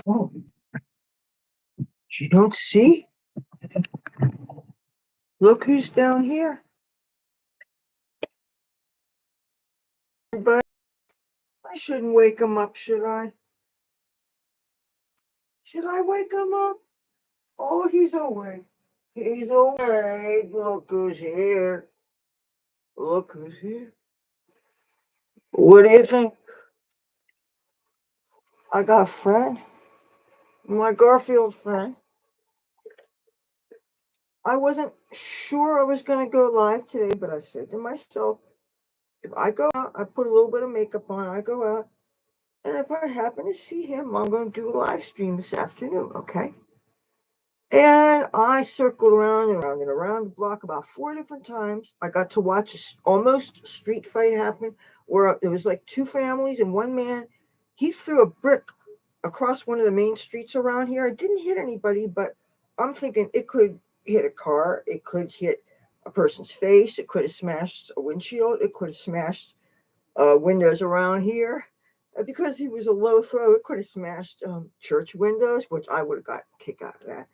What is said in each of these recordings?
Oh, you don't see? Look who's down here. But I shouldn't wake him up, should I? Should I wake him up? Oh, he's awake. He's awake. Look who's here. Look who's here. What do you think? I got a friend, my Garfield friend. I wasn't sure I was going to go live today, but I said to myself, if I go out, I put a little bit of makeup on, I go out, and if I happen to see him, I'm going to do a live stream this afternoon, okay? And I circled around and around and around the block about 4 different times. I got to watch almost street fight happen where there was like two families and one man. He threw a brick across one of the main streets around here. It didn't hit anybody, but I'm thinking it could hit a car. It could hit a person's face. It could have smashed a windshield. It could have smashed windows around here. Because he was a low throw, it could have smashed church windows, which I would have got a kick out of that.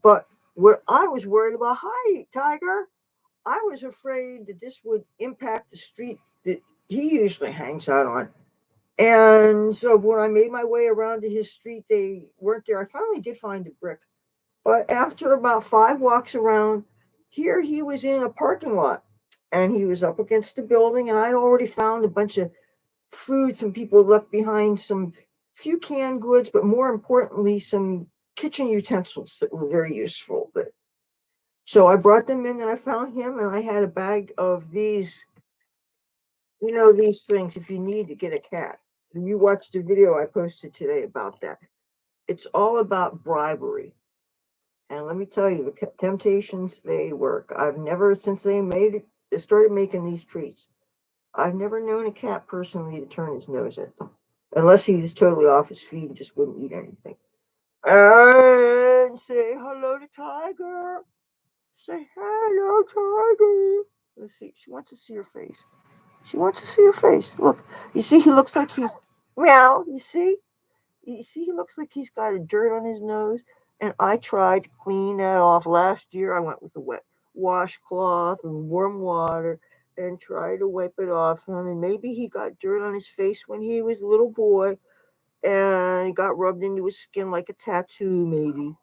But what I was worried about, hi, Tiger, I was afraid that this would impact the street that he usually hangs out on. And so when I made my way around to his street, they weren't there. I finally did find the brick. But after about 5 walks around, here he was in a parking lot and he was up against the building. And I'd already found a bunch of food some people left behind, some few canned goods, but more importantly, some kitchen utensils that were very useful. So I brought them in and I found him and I had a bag of these, these things if you need to get a cat. You watched the video I posted today about that. It's all about bribery. And let me tell you, the temptations, they work. I've never, since they started making these treats, I've never known a cat personally to turn his nose at them. Unless he was totally off his feet and just wouldn't eat anything. And say hello to Tiger. Say hello, Tiger. Let's see. She wants to see your face. She wants to see your face. Look. You see, he looks like he's meow. You see? You see, he looks like he's got a dirt on his nose. And I tried to clean that off last year. I went with a wet washcloth and warm water and tried to wipe it off him. And maybe he got dirt on his face when he was a little boy and it got rubbed into his skin like a tattoo, maybe.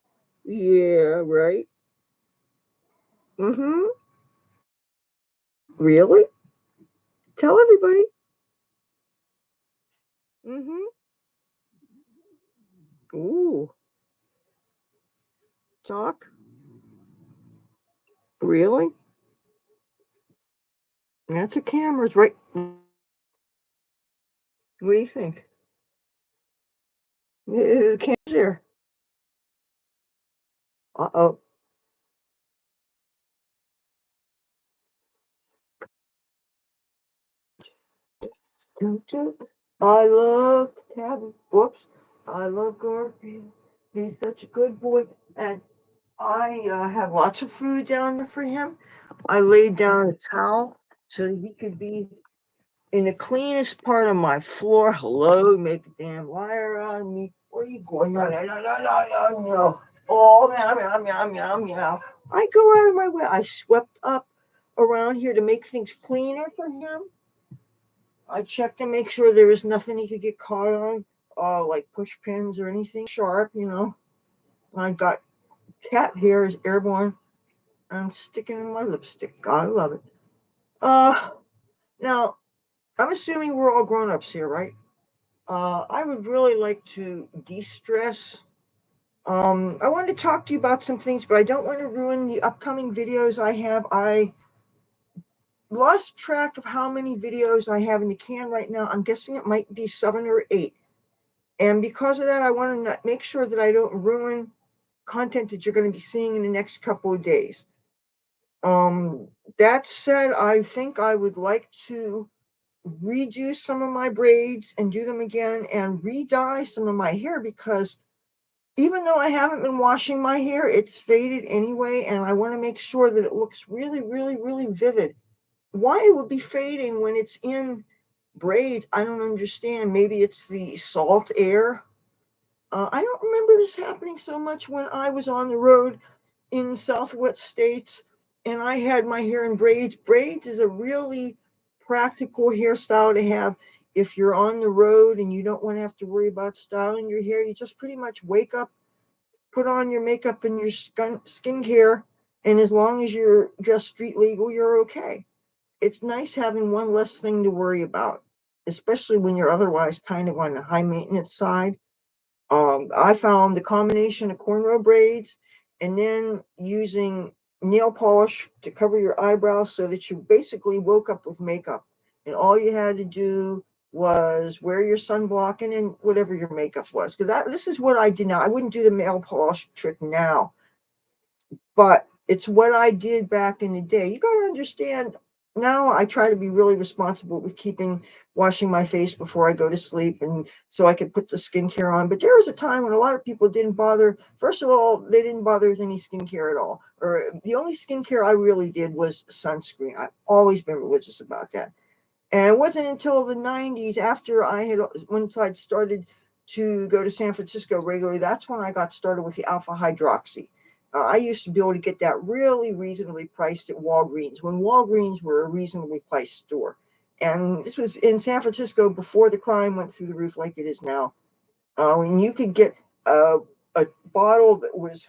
Yeah, right? Mm-hmm. Really? Tell everybody. Mm-hmm. Ooh. Talk? Really? That's a camera's right. What do you think? The camera's there. Uh-oh. I love Tabby. Whoops. I love Garfield. He's such a good boy. And I have lots of food down there for him. I laid down a towel so he could be in the cleanest part of my floor. Hello, make a damn liar out of me. Where are you going? No, no, no, no, no, no, no. Oh, meow, meow, meow, meow, meow. I go out of my way. I swept up around here to make things cleaner for him. I checked to make sure there was nothing he could get caught on, like push pins or anything sharp. I got cat hairs airborne and sticking in my lipstick. I love it. Uh, Now, I'm assuming we're all grown ups here, right? I would really like to de stress. I wanted to talk to you about some things, but I don't want to ruin the upcoming videos I have. I lost track of how many videos I have in the can right now. I'm guessing it might be 7 or 8. And because of that, I want to make sure that I don't ruin content that you're going to be seeing in the next couple of days. Um, that said, I think I would like to redo some of my braids and do them again and re-dye some of my hair because even though I haven't been washing my hair, it's faded anyway, and I want to make sure that it looks really, really, really vivid. Why it would be fading when it's in braids, I don't understand. Maybe it's the salt air. I don't remember this happening so much when I was on the road in Southwest states and I had my hair in braids. Braids is a really practical hairstyle to have if you're on the road and you don't want to have to worry about styling your hair. You just pretty much wake up, put on your makeup and your skincare, and as long as you're just street legal, you're okay. It's nice having one less thing to worry about, especially when you're otherwise kind of on the high maintenance side. I found the combination of cornrow braids and then using nail polish to cover your eyebrows so that you basically woke up with makeup. And all you had to do was wear your sunblock and then whatever your makeup was. Because this is what I did now. I wouldn't do the nail polish trick now, but it's what I did back in the day. You got to understand, now I try to be really responsible with washing my face before I go to sleep and so I could put the skincare on. But there was a time when a lot of people didn't bother. First of all, they didn't bother with any skincare at all. Or the only skincare I really did was sunscreen. I've always been religious about that. And it wasn't until the 90s, after once I'd started to go to San Francisco regularly, that's when I got started with the alpha hydroxy. I used to be able to get that really reasonably priced at Walgreens, when Walgreens were a reasonably priced store. And this was in San Francisco before the crime went through the roof like it is now. And you could get a bottle that was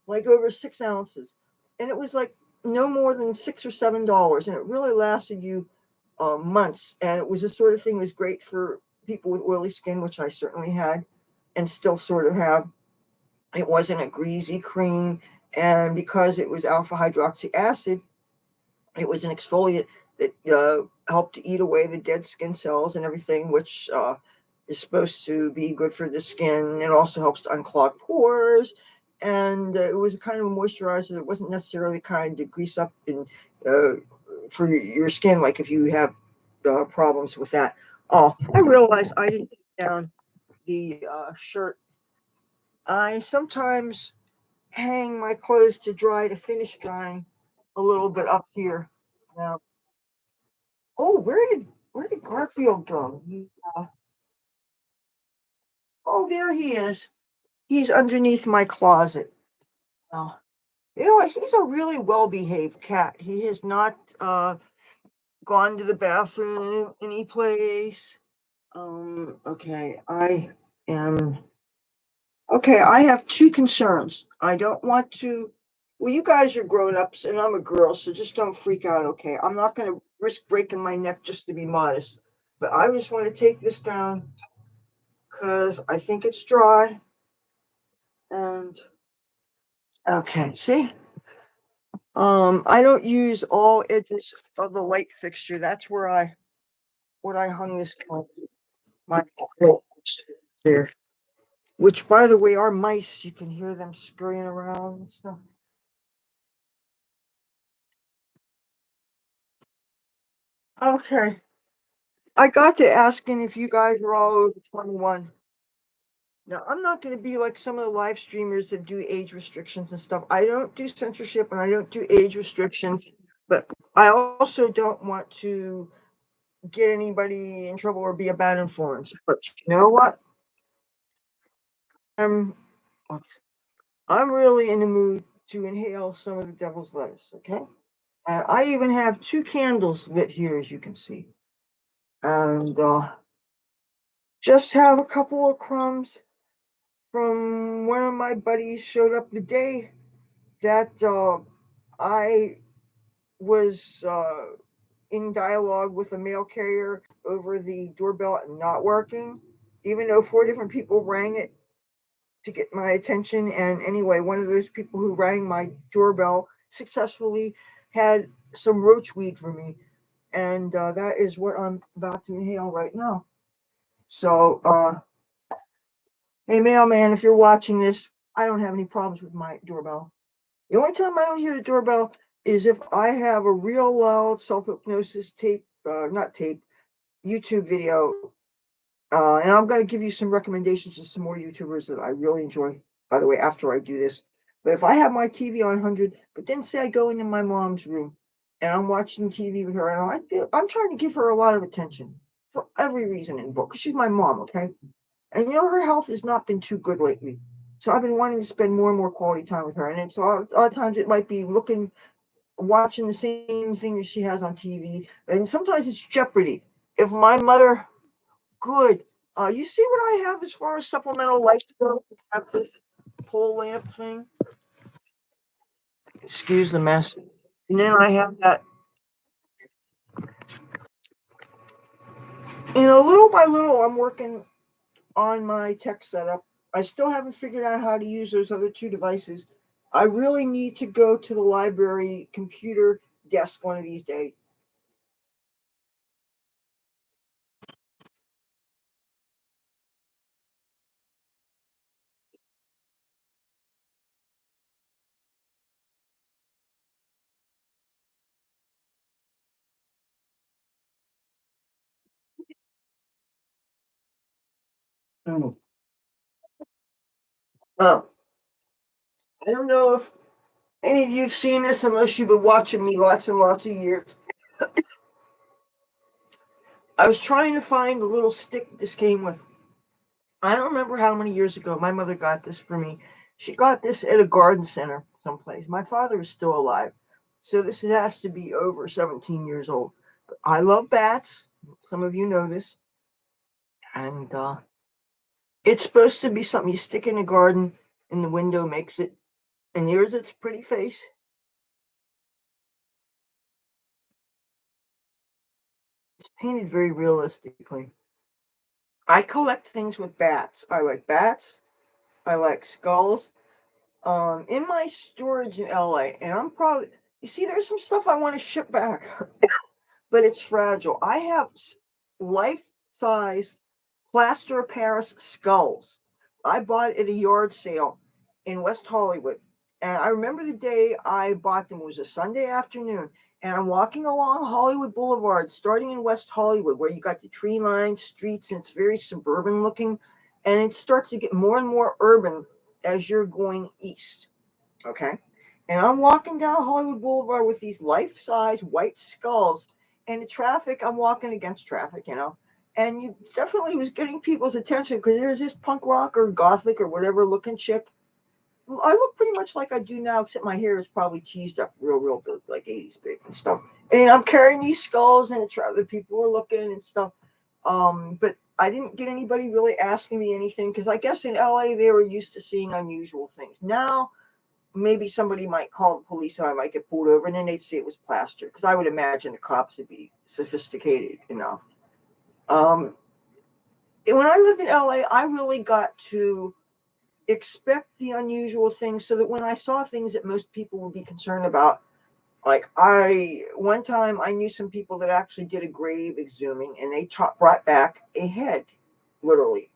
like over 6 ounces. And it was like no more than $6 or $7. And it really lasted you months. And it was the sort of thing that was great for people with oily skin, which I certainly had and still sort of have. It wasn't a greasy cream. And because it was alpha hydroxy acid, it was an exfoliant that helped to eat away the dead skin cells and everything, which is supposed to be good for the skin. It also helps to unclog pores. And it was a kind of a moisturizer that wasn't necessarily kind to grease up for your skin, like if you have problems with that. Oh, I realized I didn't take down the shirt. I sometimes hang my clothes to dry to finish drying a little bit up here. Now, oh, where did Garfield go? Oh, there he is. He's underneath my closet. Oh, he's a really well-behaved cat. He has not gone to the bathroom any place. Okay, am I have two concerns. I don't want to. Well, you guys are grown-ups and I'm a girl, so just don't freak out, okay? I'm not going to risk breaking my neck just to be modest. But I just want to take this down because I think it's dry. And okay, see? I don't use all edges of the light fixture. That's where I hung this on my there. Which, by the way, are mice. You can hear them scurrying around and stuff. Okay. I got to asking if you guys are all over 21. Now, I'm not going to be like some of the live streamers that do age restrictions and stuff. I don't do censorship and I don't do age restrictions, but I also don't want to get anybody in trouble or be a bad influence. But you know what? I'm I'm really in the mood to inhale some of the devil's lettuce, okay? And I even have two candles lit here, as you can see. And just have a couple of crumbs from one of my buddies showed up the day that I was in dialogue with a mail carrier over the doorbell not working, even though four different people rang it to get my attention. And anyway, one of those people who rang my doorbell successfully had some roach weed for me. And that is what I'm about to inhale right now. So, hey, mailman, if you're watching this, I don't have any problems with my doorbell. The only time I don't hear the doorbell is if I have a real loud self hypnosis tape, not tape, YouTube video. And I'm going to give you some recommendations of some more YouTubers that I really enjoy, by the way, after I do this. But if I have my TV on 100, but then say I go into my mom's room and I'm watching TV with her, and I'm trying to give her a lot of attention for every reason in the book, because she's my mom, okay? And her health has not been too good lately. So I've been wanting to spend more and more quality time with her. And it's a lot of times it might be watching the same thing that she has on TV. And sometimes it's Jeopardy. If my mother, good. You see what I have as far as supplemental lifestyle? I have this pole lamp thing. Excuse the mess. And then I have that. Little by little, I'm working on my tech setup. I still haven't figured out how to use those other two devices. I really need to go to the library computer desk one of these days. Mm. Oh, I don't know if any of you have seen this unless you've been watching me lots and lots of years. I was trying to find the little stick this came with. I don't remember how many years ago my mother got this for me. She got this at a garden center someplace. My father is still alive, so this has to be over 17 years old. I love bats. Some of you know this. And it's supposed to be something you stick in a garden and the window makes it. And here's its pretty face. It's painted very realistically. I collect things with bats. I like bats. I like skulls. In my storage in LA, and I'm probably, you see, there's some stuff I want to ship back, but it's fragile. I have life size plaster of Paris skulls. I bought it at a yard sale in West Hollywood. And I remember the day I bought them. It was a Sunday afternoon. And I'm walking along Hollywood Boulevard, starting in West Hollywood, where you got the tree lined streets and it's very suburban looking. And it starts to get more and more urban as you're going east. Okay. And I'm walking down Hollywood Boulevard with these life size white skulls. And the traffic, I'm walking against traffic. And you definitely was getting people's attention because there's this punk rock or gothic or whatever looking chick. I look pretty much like I do now, except my hair is probably teased up real big, like 80s big and stuff. And I'm carrying these skulls, and the people were looking and stuff. But I didn't get anybody really asking me anything because I guess in LA they were used to seeing unusual things. Now maybe somebody might call the police and I might get pulled over, and then they'd say it was plaster because I would imagine the cops would be sophisticated enough. Um, when I lived in LA, I really got to expect the unusual things so that when I saw things that most people would be concerned about, like one time I knew some people that actually did a grave exhuming and they brought back a head, literally.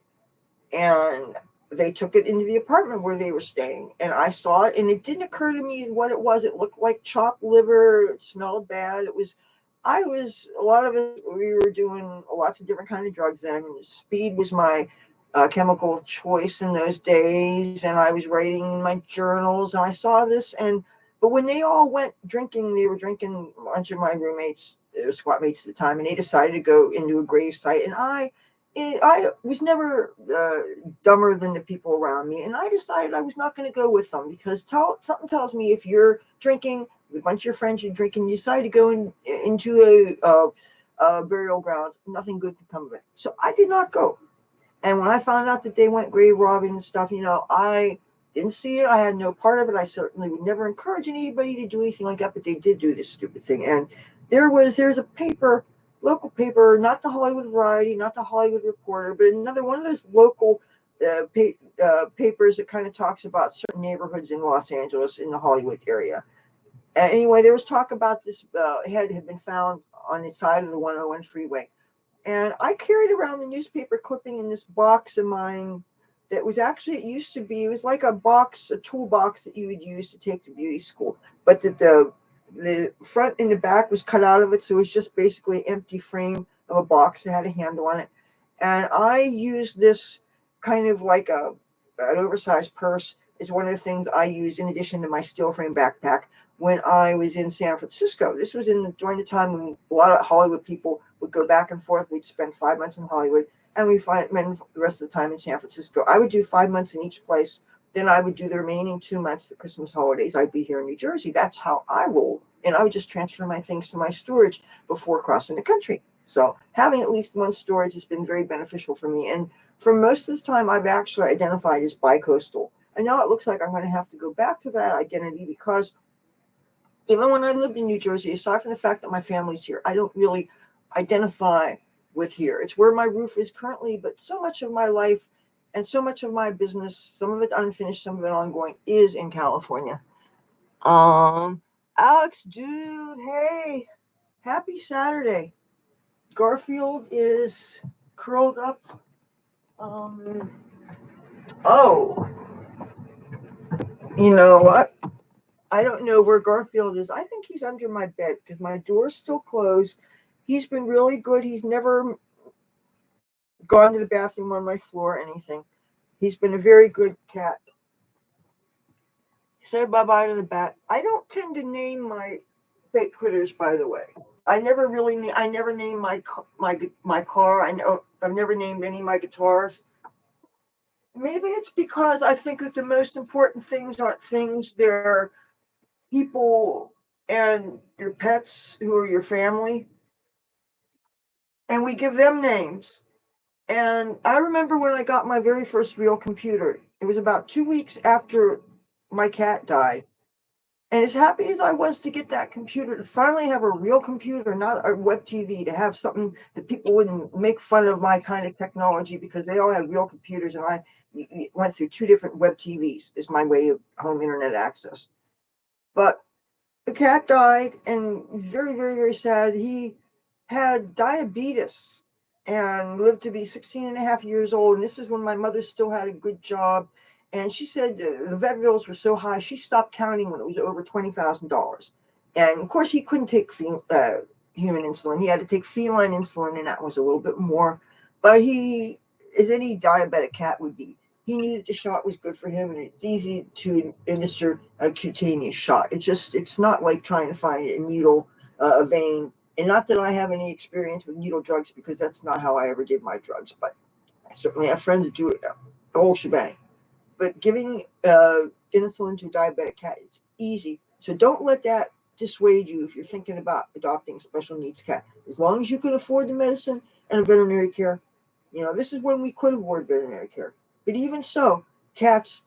And they took it into the apartment where they were staying. And I saw it and it didn't occur to me what it was. It looked like chopped liver. It smelled bad. A lot of it, we were doing lots of different kind of drugs then. Speed was my chemical of choice in those days. And I was writing my journals and I saw this. But when they all went drinking, they were drinking, a bunch of my roommates, squat mates at the time, and they decided to go into a grave site. And I was never dumber than the people around me, and I decided I was not going to go with them because something tells me if you're drinking with a bunch of your friends, you're drinking, you decide to go into a burial grounds, nothing good could come of it. So I did not go. And when I found out that they went grave robbing and stuff, I didn't see it. I had no part of it. I certainly would never encourage anybody to do anything like that, but they did do this stupid thing. And there's a local paper, not the Hollywood Variety, not the Hollywood Reporter, but another one of those local papers that kind of talks about certain neighborhoods in Los Angeles in the Hollywood area. Anyway, there was talk about this head had been found on the side of the 101 freeway. And I carried around the newspaper clipping in this box of mine that was actually, it was like a toolbox that you would use to take to beauty school. But the front and the back was cut out of it. So it was just basically an empty frame of a box that had a handle on it. And I used this kind of like an oversized purse. Is one of the things I used in addition to my steel frame backpack when I was in San Francisco. This was during the time when a lot of Hollywood people would go back and forth. We'd spend 5 months in Hollywood. and we spend the rest of the time in San Francisco. I would do 5 months in each place. Then I would do the remaining 2 months, the Christmas holidays. I'd be here in New Jersey. That's how I roll. And I would just transfer my things to my storage before crossing the country. So having at least one storage has been very beneficial for me. And for most of this time, I've actually identified as bicoastal. And now it looks like I'm going to have to go back to that identity because even when I lived in New Jersey, aside from the fact that my family's here, I don't really identify with here. It's where my roof is currently, but so much of my life and so much of my business, some of it unfinished, some of it ongoing, is in California. Alex, dude, hey, happy Saturday. Garfield is curled up. Oh, you know what? I don't know where Garfield is. I think he's under my bed because my door's still closed. He's been really good. He's never gone to the bathroom on my floor or anything. He's been a very good cat. Say bye-bye to the bat. I don't tend to name my fake critters, by the way. I never name my car. I've never named any of my guitars. Maybe it's because I think that the most important things aren't things, they're people and your pets who are your family, and we give them names. And I remember when I got my very first real computer, it was about 2 weeks after my cat died. And as happy as I was to get that computer, to finally have a real computer, not a web TV, to have something that people wouldn't make fun of my kind of technology because they all had real computers, and I went through 2 different web TVs is my way of home internet access. But the cat died, and very, very, very sad. He had diabetes and lived to be 16 and a half years old. And this is when my mother still had a good job. And she said the vet bills were so high, she stopped counting when it was over $20,000. And of course, he couldn't take human insulin. He had to take feline insulin, and that was a little bit more. But he, as any diabetic cat would be, he knew that the shot was good for him, and it's easy to administer a cutaneous shot. It's not like trying to find a needle, a vein, and not that I have any experience with needle drugs because that's not how I ever did my drugs. But I certainly have friends that do it, the whole shebang. But giving insulin to a diabetic cat is easy, so don't let that dissuade you if you're thinking about adopting a special needs cat. As long as you can afford the medicine and a veterinary care, this is when we could afford veterinary care. But even so, cats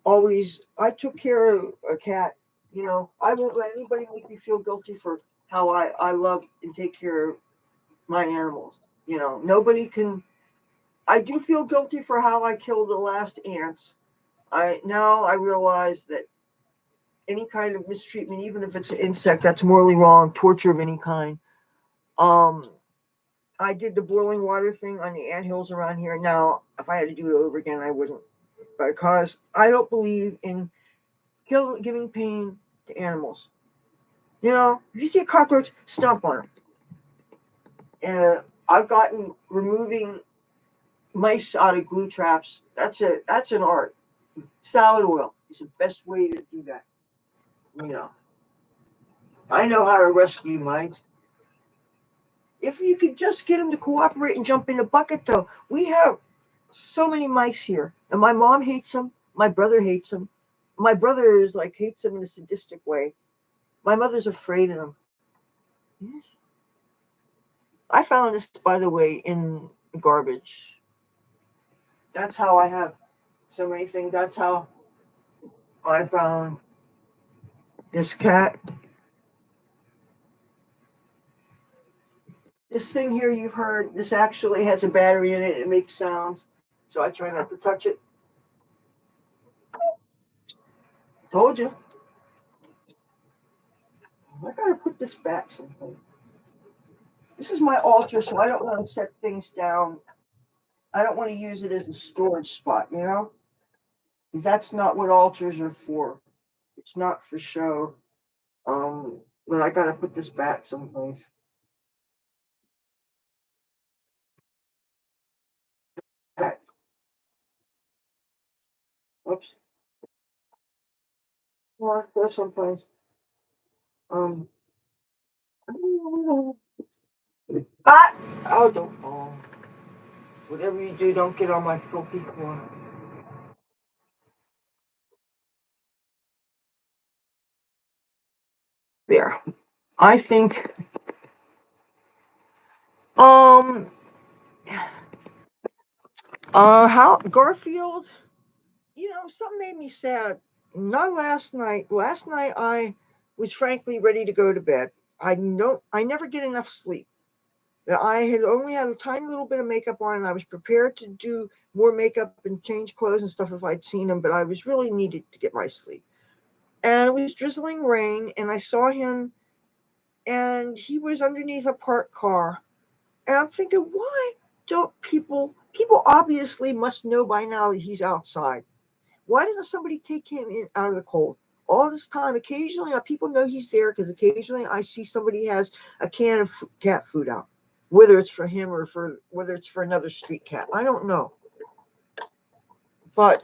always. I took care of a cat. I won't let anybody make me feel guilty for how I love and take care of my animals. Nobody can. I do feel guilty for how I killed the last ants. I realize that any kind of mistreatment, even if it's an insect, that's morally wrong. Torture of any kind. Um, I did the boiling water thing on the anthills around here. Now, if I had to do it over again, I wouldn't, because I don't believe in giving pain to animals. If you see a cockroach, stomp on it. And I've gotten removing mice out of glue traps. That's an art. Salad oil is the best way to do that. You know, I know how to rescue mice. If you could just get them to cooperate and jump in the bucket, though, we have so many mice here, and my mom hates them. My brother hates them. My brother is like hates them in a sadistic way. My mother's afraid of them. Yes. I found this, by the way, in garbage. That's how I have so many things. That's how I found this cat. This thing here you've heard, this actually has a battery in it. It makes sounds. So I try not to touch it. Told you. I gotta put this back someplace. This is my altar, so I don't want to set things down. I don't want to use it as a storage spot, because that's not what altars are for. It's not for show. But I gotta put this back someplace. Back. Oops. Go someplace. Um. Ah! Oh, don't fall. Whatever you do, don't get on my filthy floor. There. I think um how Garfield, something made me sad. Not last night. Last night I was frankly ready to go to bed. I never get enough sleep. I had only had a tiny little bit of makeup on, and I was prepared to do more makeup and change clothes and stuff if I'd seen him, but I was really needed to get my sleep. And it was drizzling rain, and I saw him, and he was underneath a parked car. And I'm thinking, why don't people obviously must know by now that he's outside. Why doesn't somebody take him in out of the cold? All this time, occasionally people know he's there because occasionally I see somebody has a can of cat food out, whether it's for him or for whether it's for another street cat. I don't know, but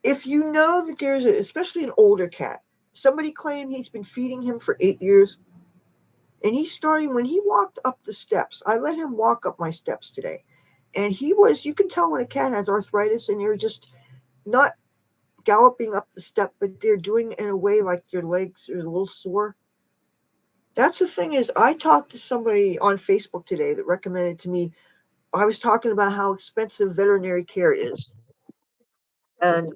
if you know that there's especially an older cat, somebody claimed he's been feeding him for 8 years, and he's starting when he walked up the steps. I let him walk up my steps today, and he was. You can tell when a cat has arthritis, and they're just not galloping up the step, but they're doing it in a way like their legs are a little sore. That's the thing is, I talked to somebody on Facebook today that recommended to me. I was talking about how expensive veterinary care is, and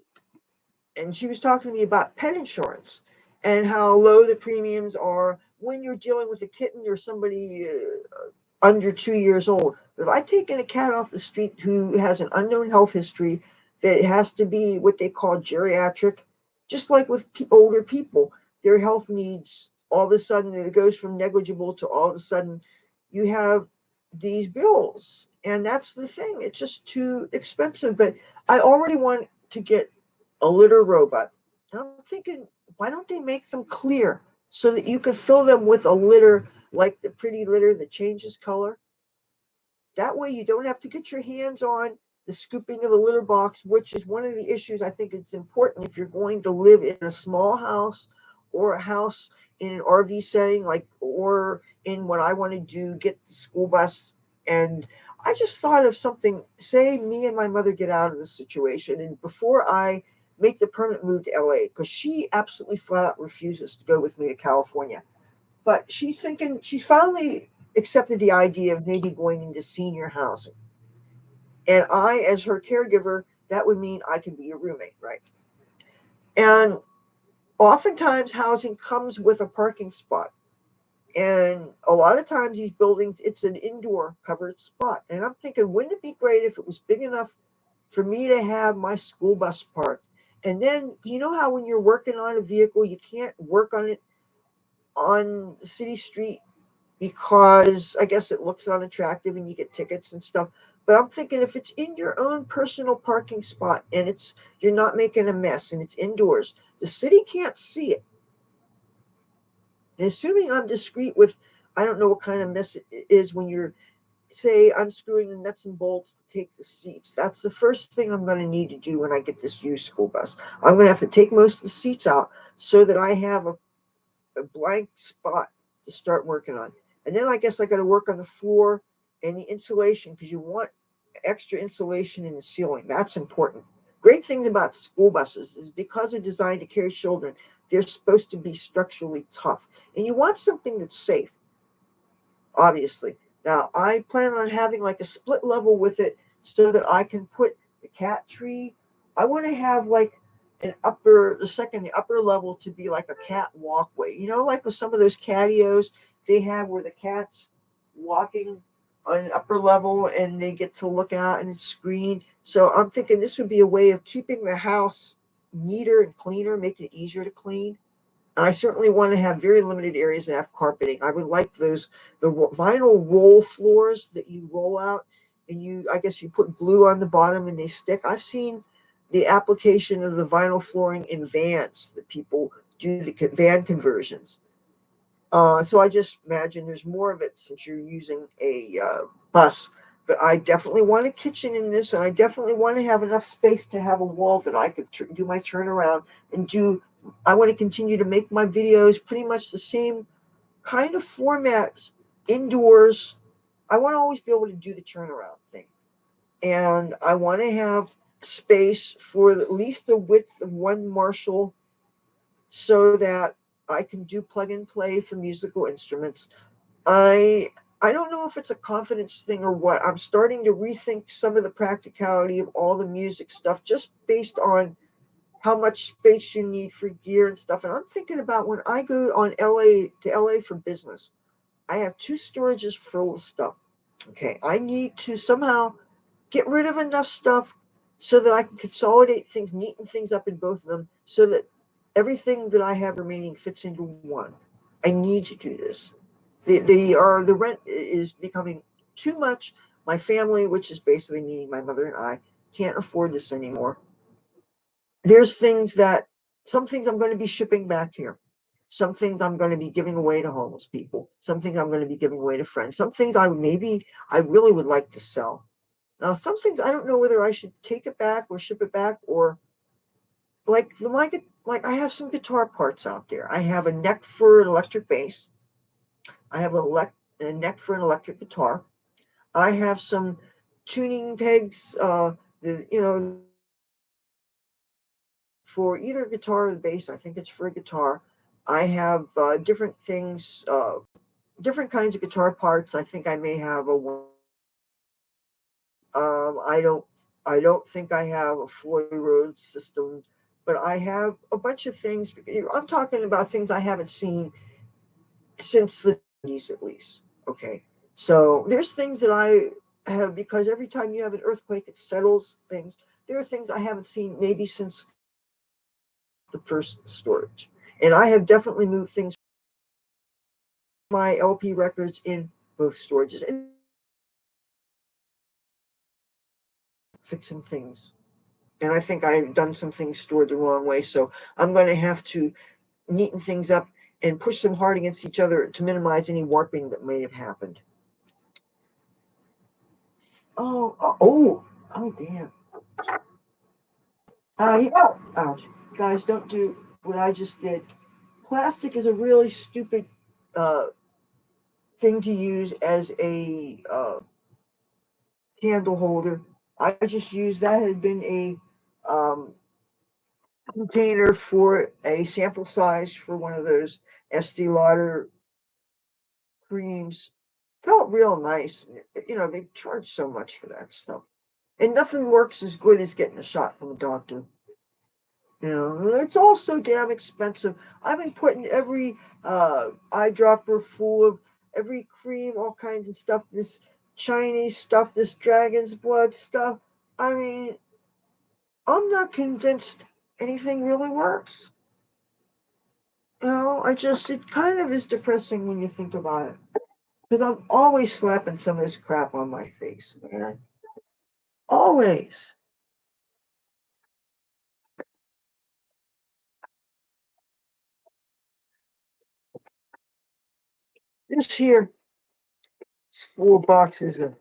she was talking to me about pet insurance and how low the premiums are when you're dealing with a kitten or somebody under 2 years old. If I've taken a cat off the street who has an unknown health history, that it has to be what they call geriatric, just like with older people, their health needs all of a sudden it goes from negligible to all of a sudden you have these bills. And that's the thing, it's just too expensive. But I already want to get a litter robot. And I'm thinking, why don't they make them clear so that you can fill them with a litter like the pretty litter that changes color? That way you don't have to get your hands on the scooping of the litter box, which is one of the issues. I think it's important if you're going to live in a small house or a house in an RV setting, like, or in what I want to do, get the school bus. And I just thought of something, say me and my mother get out of this situation, and before I make the permanent move to LA, because she absolutely flat out refuses to go with me to California. But she's thinking, she's finally accepted the idea of maybe going into senior housing. And I, as her caregiver, that would mean I can be a roommate, right? And oftentimes housing comes with a parking spot. And a lot of times these buildings, it's an indoor covered spot. And I'm thinking, wouldn't it be great if it was big enough for me to have my school bus parked? And then, you know how when you're working on a vehicle, you can't work on it on the city street because I guess it looks unattractive and you get tickets and stuff. But I'm thinking if it's in your own personal parking spot and it's you're not making a mess and it's indoors, the city can't see it. And assuming I'm discreet with, I don't know what kind of mess it is when you're, say, unscrewing the nuts and bolts to take the seats. That's the first thing I'm going to need to do when I get this used school bus. I'm going to have to take most of the seats out so that I have a blank spot to start working on. And then I guess I got to work on the floor and the insulation because you want extra insulation in the ceiling. That's important. Great things about school buses is because they're designed to carry children, they're supposed to be structurally tough. And you want something that's safe, obviously. Now, I plan on having like a split level with it so that I can put the cat tree. I want to have like the upper level to be like a cat walkway. You know, like with some of those catios they have where the cat's walking on an upper level and they get to look out and it's screened. So I'm thinking this would be a way of keeping the house neater and cleaner, making it easier to clean. And I certainly want to have very limited areas that have carpeting. I would like the vinyl roll floors that you roll out, and I guess you put glue on the bottom and they stick. I've seen the application of the vinyl flooring in vans that people do the van conversions. So I just imagine there's more of it since you're using a bus. But I definitely want a kitchen in this, and I definitely want to have enough space to have a wall that I could do my turnaround and do. I want to continue to make my videos pretty much the same kind of formats indoors I want to always be able to do the turnaround thing. And I want to have space for at least the width of one Marshall so that I can do plug and play for musical instruments. I I don't know if it's a confidence thing or what. I'm starting to rethink some of the practicality of all the music stuff just based on how much space you need for gear and stuff. And I'm thinking about when I go on LA for business, I have two storages full of stuff. Okay, I need to somehow get rid of enough stuff so that I can consolidate things, neaten things up in both of them, so that everything that I have remaining fits into one. I need to do this. The rent is becoming too much. My family, which is basically meaning my mother and I, can't afford this anymore. There's things that some things I'm going to be shipping back here. Some things I'm going to be giving away to homeless people. Some things I'm going to be giving away to friends. Some things I really would like to sell. Now, some things I don't know whether I should take it back or ship it back or like I have some guitar parts out there. I have a neck for an electric bass. I have a neck for an electric guitar. I have some tuning pegs, you know, for either guitar or the bass. I think it's for a guitar. I have different things, different kinds of guitar parts. I think I may have a one. Um, I don't I don't think I have a Floyd Rhodes system, but I have a bunch of things. I'm talking about things I haven't seen since the 90s at least. Okay. So there's things that I have because every time you have an earthquake, it settles things. There are things I haven't seen maybe since the first storage. And I have definitely moved things, my LP records in both storages and fixing things. And I think I've done some things stored the wrong way. So I'm going to have to neaten things up and push them hard against each other to minimize any warping that may have happened. Oh, damn. Yeah. Ouch. Guys, don't do what I just did. Plastic is a really stupid uh, thing to use as a candle holder. I just used that had been a container for a sample size for one of those SD Lauder creams. Felt real nice. You know, they charge so much for that stuff. And nothing works as good as getting a shot from a doctor. You know, it's all so damn expensive. I've been putting every eyedropper full of every cream, all kinds of stuff, this Chinese stuff, this dragon's blood stuff. I mean, I'm not convinced anything really works. You know, it kind of is depressing when you think about it. Because I'm always slapping some of this crap on my face, man. Always. This here is 4 boxes of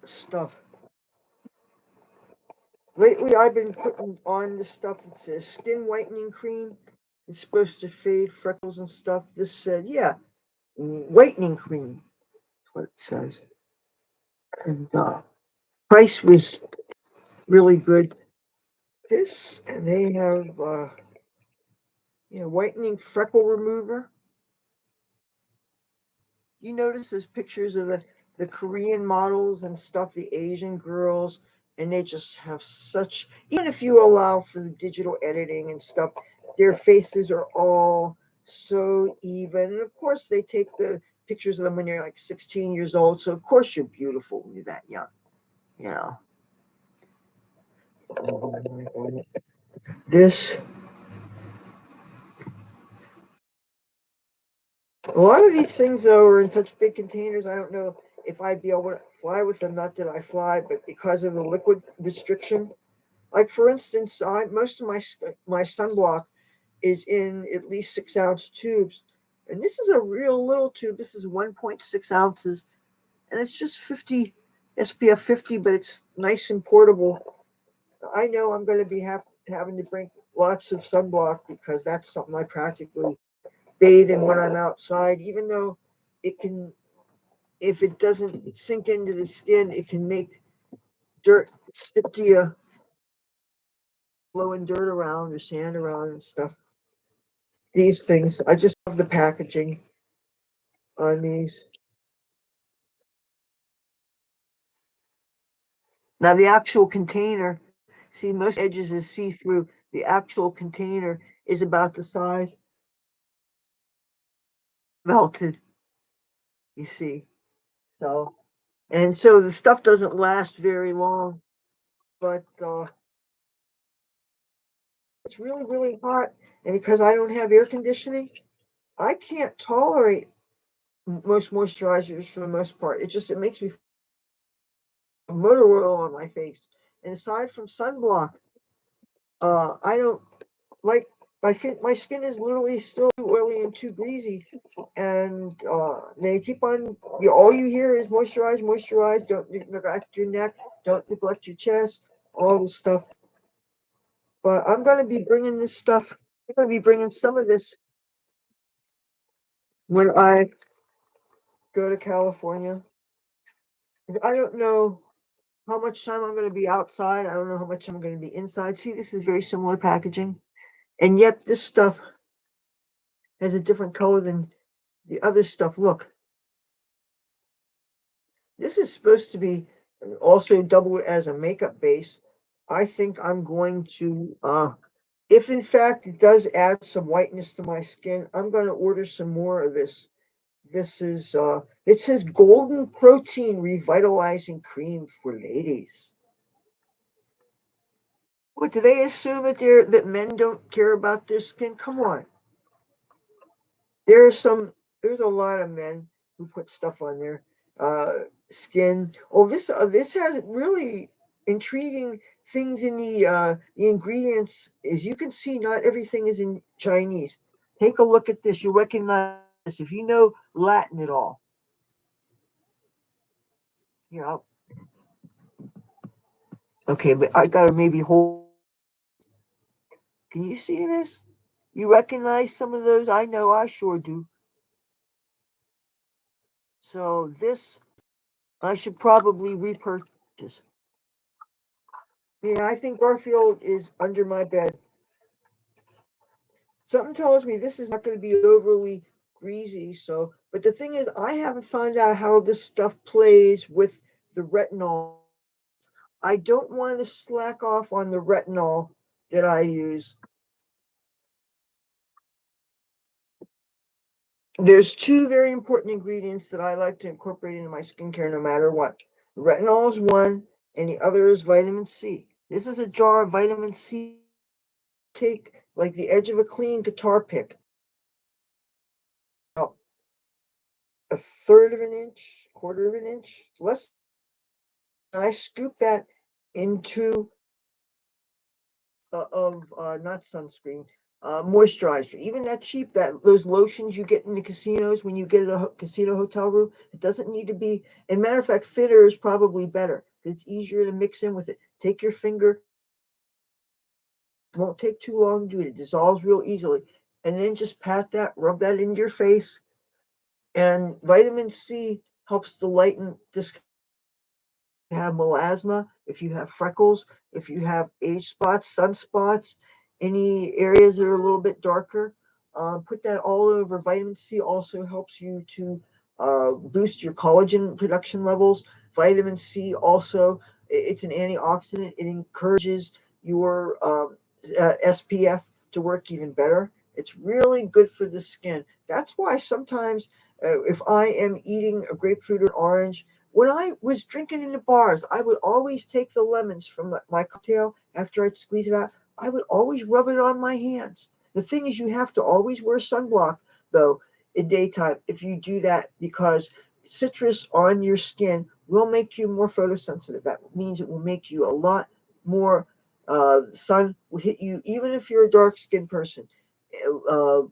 stuff. Lately, I've been putting on this stuff that says skin whitening cream. It's supposed to fade freckles and stuff. This said, yeah, whitening cream. That's what it says. And price was really good. This, and they have, whitening freckle remover. You notice there's pictures of the Korean models and stuff, the Asian girls, and they just have such, even if you allow for the digital editing and stuff, their faces are all so even. And of course, they take the pictures of them when you're like 16 years old. So, of course, you're beautiful when you're that young. You know, this, a lot of these things, though, are in such big containers. I don't know if I'd be able to fly with them. Not that I fly, but because of the liquid restriction. Like for instance, most of my sunblock is in at least 6 ounce tubes, and this is a real little tube. This is 1.6 ounces, and it's just 50 SPF 50, but it's nice and portable. I know I'm going to be having to bring lots of sunblock because that's something I practically bathe in when I'm outside, even though it can. if it doesn't sink into the skin, it can make dirt stick to you, blowing dirt around or sand around and stuff. These things, I just love the packaging on these. Now, the actual container, see, most edges is see through. The actual container is about the size melted, you see. So, and so the stuff doesn't last very long, but it's really, really hot. And because I don't have air conditioning, I can't tolerate most moisturizers for the most part. It makes me motor oil on my face. And aside from sunblock, I don't like my skin is literally still too oily and too greasy, and they keep on. All you hear is moisturize, moisturize. Don't neglect your neck. Don't neglect your chest. All this stuff. But I'm gonna be bringing this stuff. I'm gonna be bringing some of this when I go to California. I don't know how much time I'm gonna be outside. I don't know how much I'm gonna be inside. See, this is very similar packaging, and yet this stuff has a different color than the other stuff. Look, this is supposed to be also double as a makeup base. I think I'm going to, if in fact it does add some whiteness to my skin, I'm going to order some more of this. It says golden protein revitalizing cream for ladies. What do they assume that men don't care about their skin? Come on. There's a lot of men who put stuff on their skin. Oh, this has really intriguing things in the ingredients. As you can see, not everything is in Chinese. Take a look at this. You recognize this if you know Latin at all. You know, okay, but I gotta maybe hold. Can you see this? You recognize some of those? I know I sure do. So this I should probably repurchase. Yeah, I think Garfield is under my bed. Something tells me this is not going to be overly greasy. So, but the thing is, I haven't found out how this stuff plays with the retinol. I don't want to slack off on the retinol that I use. There's two very important ingredients that I like to incorporate into my skincare no matter what. Retinol is one, and the other is vitamin C. This is a jar of vitamin C. Take like the edge of a clean guitar pick, about a third of an inch, quarter of an inch, less. I scoop that into not sunscreen, moisturizer. Even that cheap that those lotions you get in the casinos when you get at a casino hotel room, it doesn't need to be. And matter of fact, fitter is probably better. It's easier to mix in with it. Take your finger. It won't take too long to do it. It dissolves real easily. And then just pat that, rub that into your face. And vitamin C helps to lighten this. Have melasma, if you have freckles, if you have age spots, sunspots, any areas that are a little bit darker, put that all over. Vitamin C also helps you to boost your collagen production levels. Vitamin C also, it's an antioxidant. It encourages your SPF to work even better. It's really good for the skin. That's why sometimes if I am eating a grapefruit or orange, when I was drinking in the bars, I would always take the lemons from my cocktail after I'd squeeze it out. I would always rub it on my hands. The thing is, you have to always wear sunblock, though, in daytime if you do that, because citrus on your skin will make you more photosensitive. That means it will make you a lot more, sun will hit you, even if you're a dark skinned person.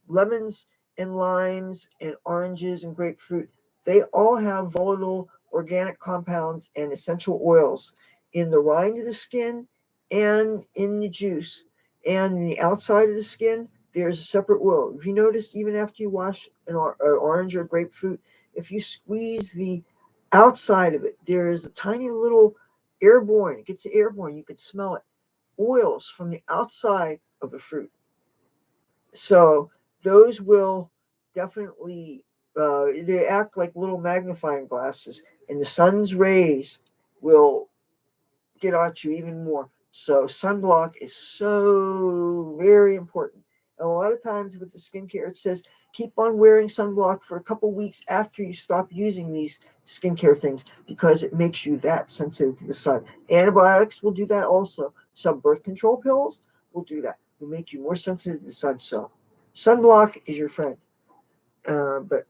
Lemons and limes and oranges and grapefruit, they all have volatile organic compounds and essential oils in the rind of the skin and in the juice. And in the outside of the skin, there's a separate oil. If you noticed, even after you wash an orange or grapefruit, if you squeeze the outside of it, there is a tiny little airborne, it gets airborne, you could smell it, oils from the outside of the fruit. So those will definitely, they act like little magnifying glasses, and the sun's rays will get at you even more. So sunblock is so very important. And a lot of times with the skincare, it says keep on wearing sunblock for a couple weeks after you stop using these skincare things because it makes you that sensitive to the sun. Antibiotics will do that also. Some birth control pills will do that. Will make you more sensitive to the sun. So sunblock is your friend. But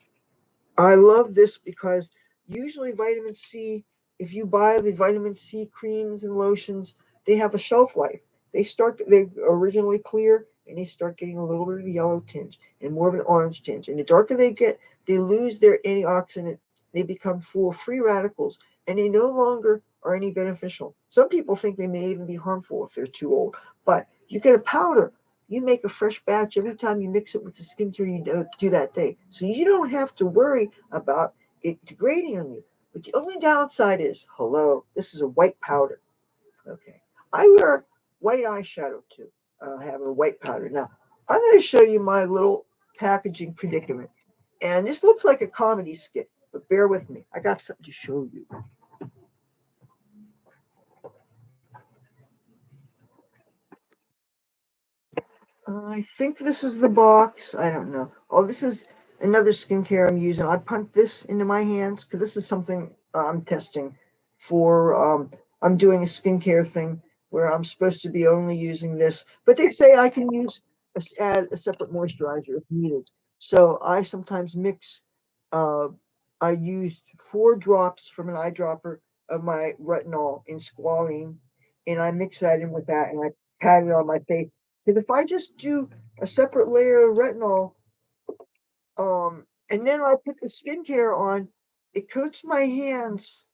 I love this because usually vitamin C, if you buy the vitamin C creams and lotions, they have a shelf life. They originally clear and they start getting a little bit of a yellow tinge and more of an orange tinge. And the darker they get, they lose their antioxidant. They become full of free radicals and they no longer are any beneficial. Some people think they may even be harmful if they're too old, but you get a powder. You make a fresh batch every time you mix it with the skincare you do that day. So you don't have to worry about it degrading on you. But the only downside is, hello, this is a white powder. Okay. I wear white eyeshadow too. I have a white powder. Now, I'm going to show you my little packaging predicament. And this looks like a comedy skit, but bear with me. I got something to show you. I think this is the box. I don't know. Oh, this is another skincare I'm using. I pumped this into my hands because this is something I'm testing for. I'm doing a skincare thing where I'm supposed to be only using this, but they say I can add a separate moisturizer if needed. So I sometimes mix. Uh, I used 4 drops from an eyedropper of my retinol in squalene, and I mix that in with that, and I pat it on my face because if I just do a separate layer of retinol, and then I put the skincare on, it coats my hands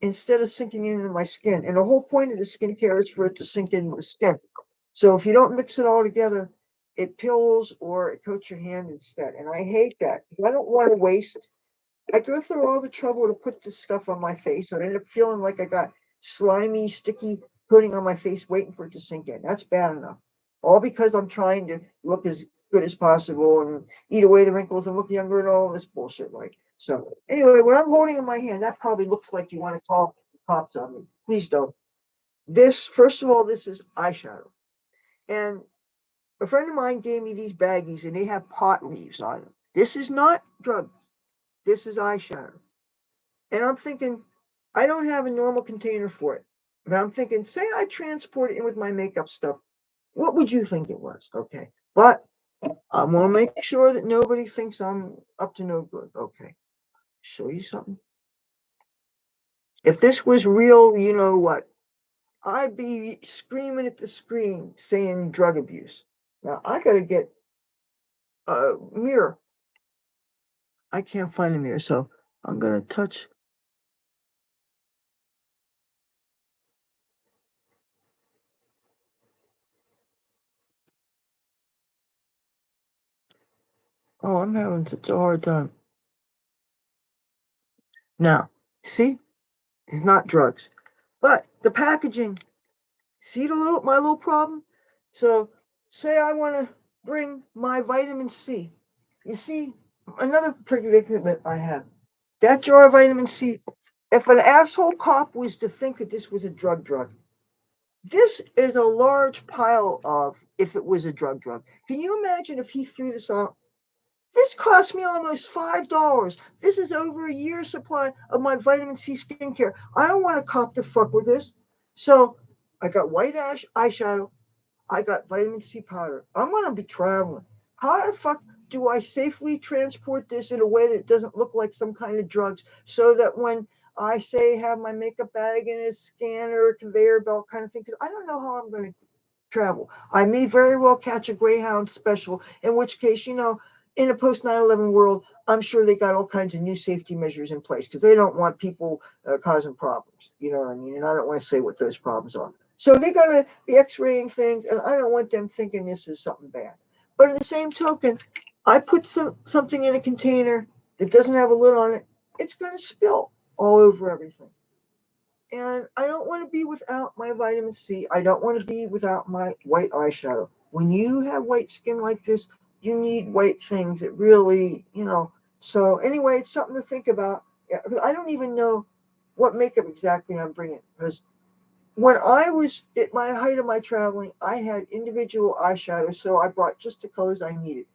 instead of sinking into my skin. And the whole point of the skincare is for it to sink into the skin. So if you don't mix it all together, it pills or it coats your hand instead. And I hate that. I don't want to waste. I go through all the trouble to put this stuff on my face. I end up feeling like I got slimy, sticky pudding on my face waiting for it to sink in. That's bad enough. All because I'm trying to look as good as possible and eat away the wrinkles and look younger and all this bullshit. Like so. Anyway, what I'm holding in my hand, that probably looks like you want to call the cops on me. Please don't. This, first of all, this is eyeshadow. And a friend of mine gave me these baggies and they have pot leaves on them. This is not drug. This is eyeshadow. And I'm thinking, I don't have a normal container for it. But I'm thinking, say I transport it in with my makeup stuff. What would you think it was? Okay. But I want to make sure that nobody thinks I'm up to no good. Okay. Show you something. If this was real, you know what? I'd be screaming at the screen saying drug abuse. Now I got to get a mirror. I can't find a mirror, so I'm going to touch. Oh, I'm having such a hard time. Now, see? It's not drugs. But the packaging, see my little problem? So say I want to bring my vitamin C. You see, another predicament I have. That jar of vitamin C, if an asshole cop was to think that this was a drug, this is a large pile of if it was a drug. Can you imagine if he threw this out? This cost me almost $5. This is over a year's supply of my vitamin C skincare. I don't want a cop to fuck with this. So I got white eyeshadow. I got vitamin C powder. I'm gonna be traveling. How the fuck do I safely transport this in a way that it doesn't look like some kind of drugs so that when I say have my makeup bag in a scanner, conveyor belt kind of thing, because I don't know how I'm going to travel. I may very well catch a Greyhound special, in which case, in a post 9/11 world, I'm sure they got all kinds of new safety measures in place because they don't want people causing problems. You know what I mean? And I don't want to say what those problems are. So they're going to be x-raying things, and I don't want them thinking this is something bad. But in the same token, I put something in a container that doesn't have a lid on it, it's going to spill. all over everything. And I don't want to be without my vitamin C. I don't want to be without my white eyeshadow. When you have white skin like this, you need white things. It really, So anyway, it's something to think about. I don't even know what makeup exactly I'm bringing, because when I was at my height of my traveling, I had individual eyeshadows, so I brought just the colors I needed.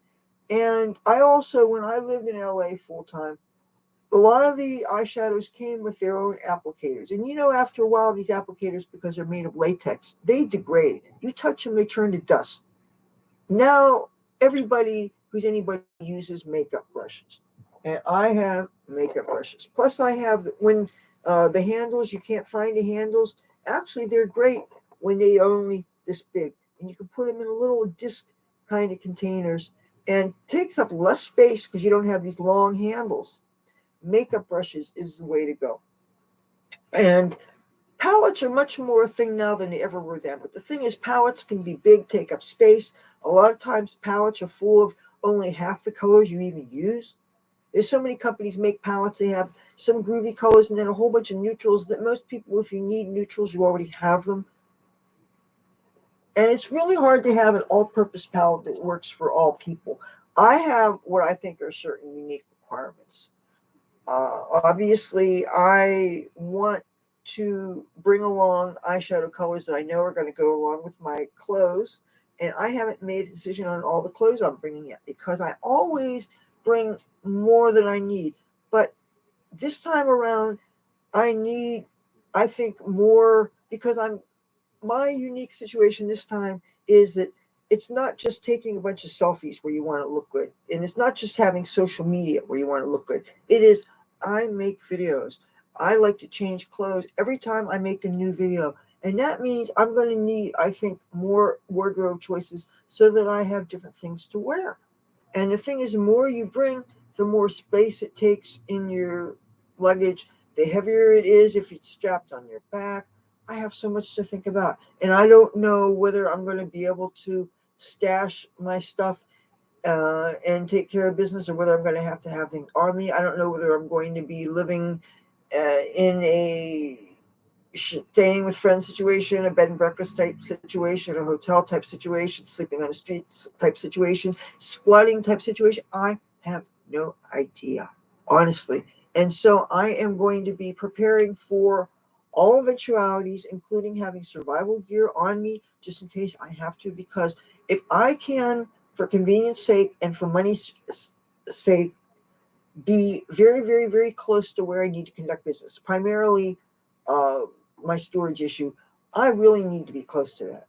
And I also, when I lived in LA full time, a lot of the eyeshadows came with their own applicators. And after a while, these applicators, because they're made of latex, they degrade. You touch them, they turn to dust. Now, everybody who's anybody uses makeup brushes. And I have makeup brushes. Plus, I have, when the handles, you can't find the handles. Actually, they're great when they are only this big. And you can put them in little disc kind of containers, and takes up less space because you don't have these long handles. Makeup brushes is the way to go. And palettes are much more a thing now than they ever were then. But the thing is, palettes can be big, take up space. A lot of times, palettes are full of only half the colors you even use. There's so many companies make palettes. They have some groovy colors and then a whole bunch of neutrals that most people, if you need neutrals, you already have them. And it's really hard to have an all-purpose palette that works for all people. I have what I think are certain unique requirements. Obviously, I want to bring along eyeshadow colors that I know are going to go along with my clothes. And I haven't made a decision on all the clothes I'm bringing yet, because I always bring more than I need. But this time around, I need, I think, more, because my unique situation this time is that it's not just taking a bunch of selfies where you want to look good, and it's not just having social media where you want to look good. It is, I make videos. I like to change clothes every time I make a new video, and that means I'm going to need, I think, more wardrobe choices so that I have different things to wear. And the thing is, the more you bring, the more space it takes in your luggage, the heavier it is if it's strapped on your back. I have so much to think about. And I don't know whether I'm going to be able to stash my stuff and take care of business, or whether I'm going to have things on me. I don't know whether I'm going to be living in a staying with friends situation, a bed and breakfast type situation, a hotel type situation, sleeping on the street type situation, squatting type situation. I have no idea, honestly. And so I am going to be preparing for all eventualities, including having survival gear on me just in case I have to. Because if I can, for convenience sake and for money's sake, be very, very, very close to where I need to conduct business, primarily uh, my storage issue, I really need to be close to that,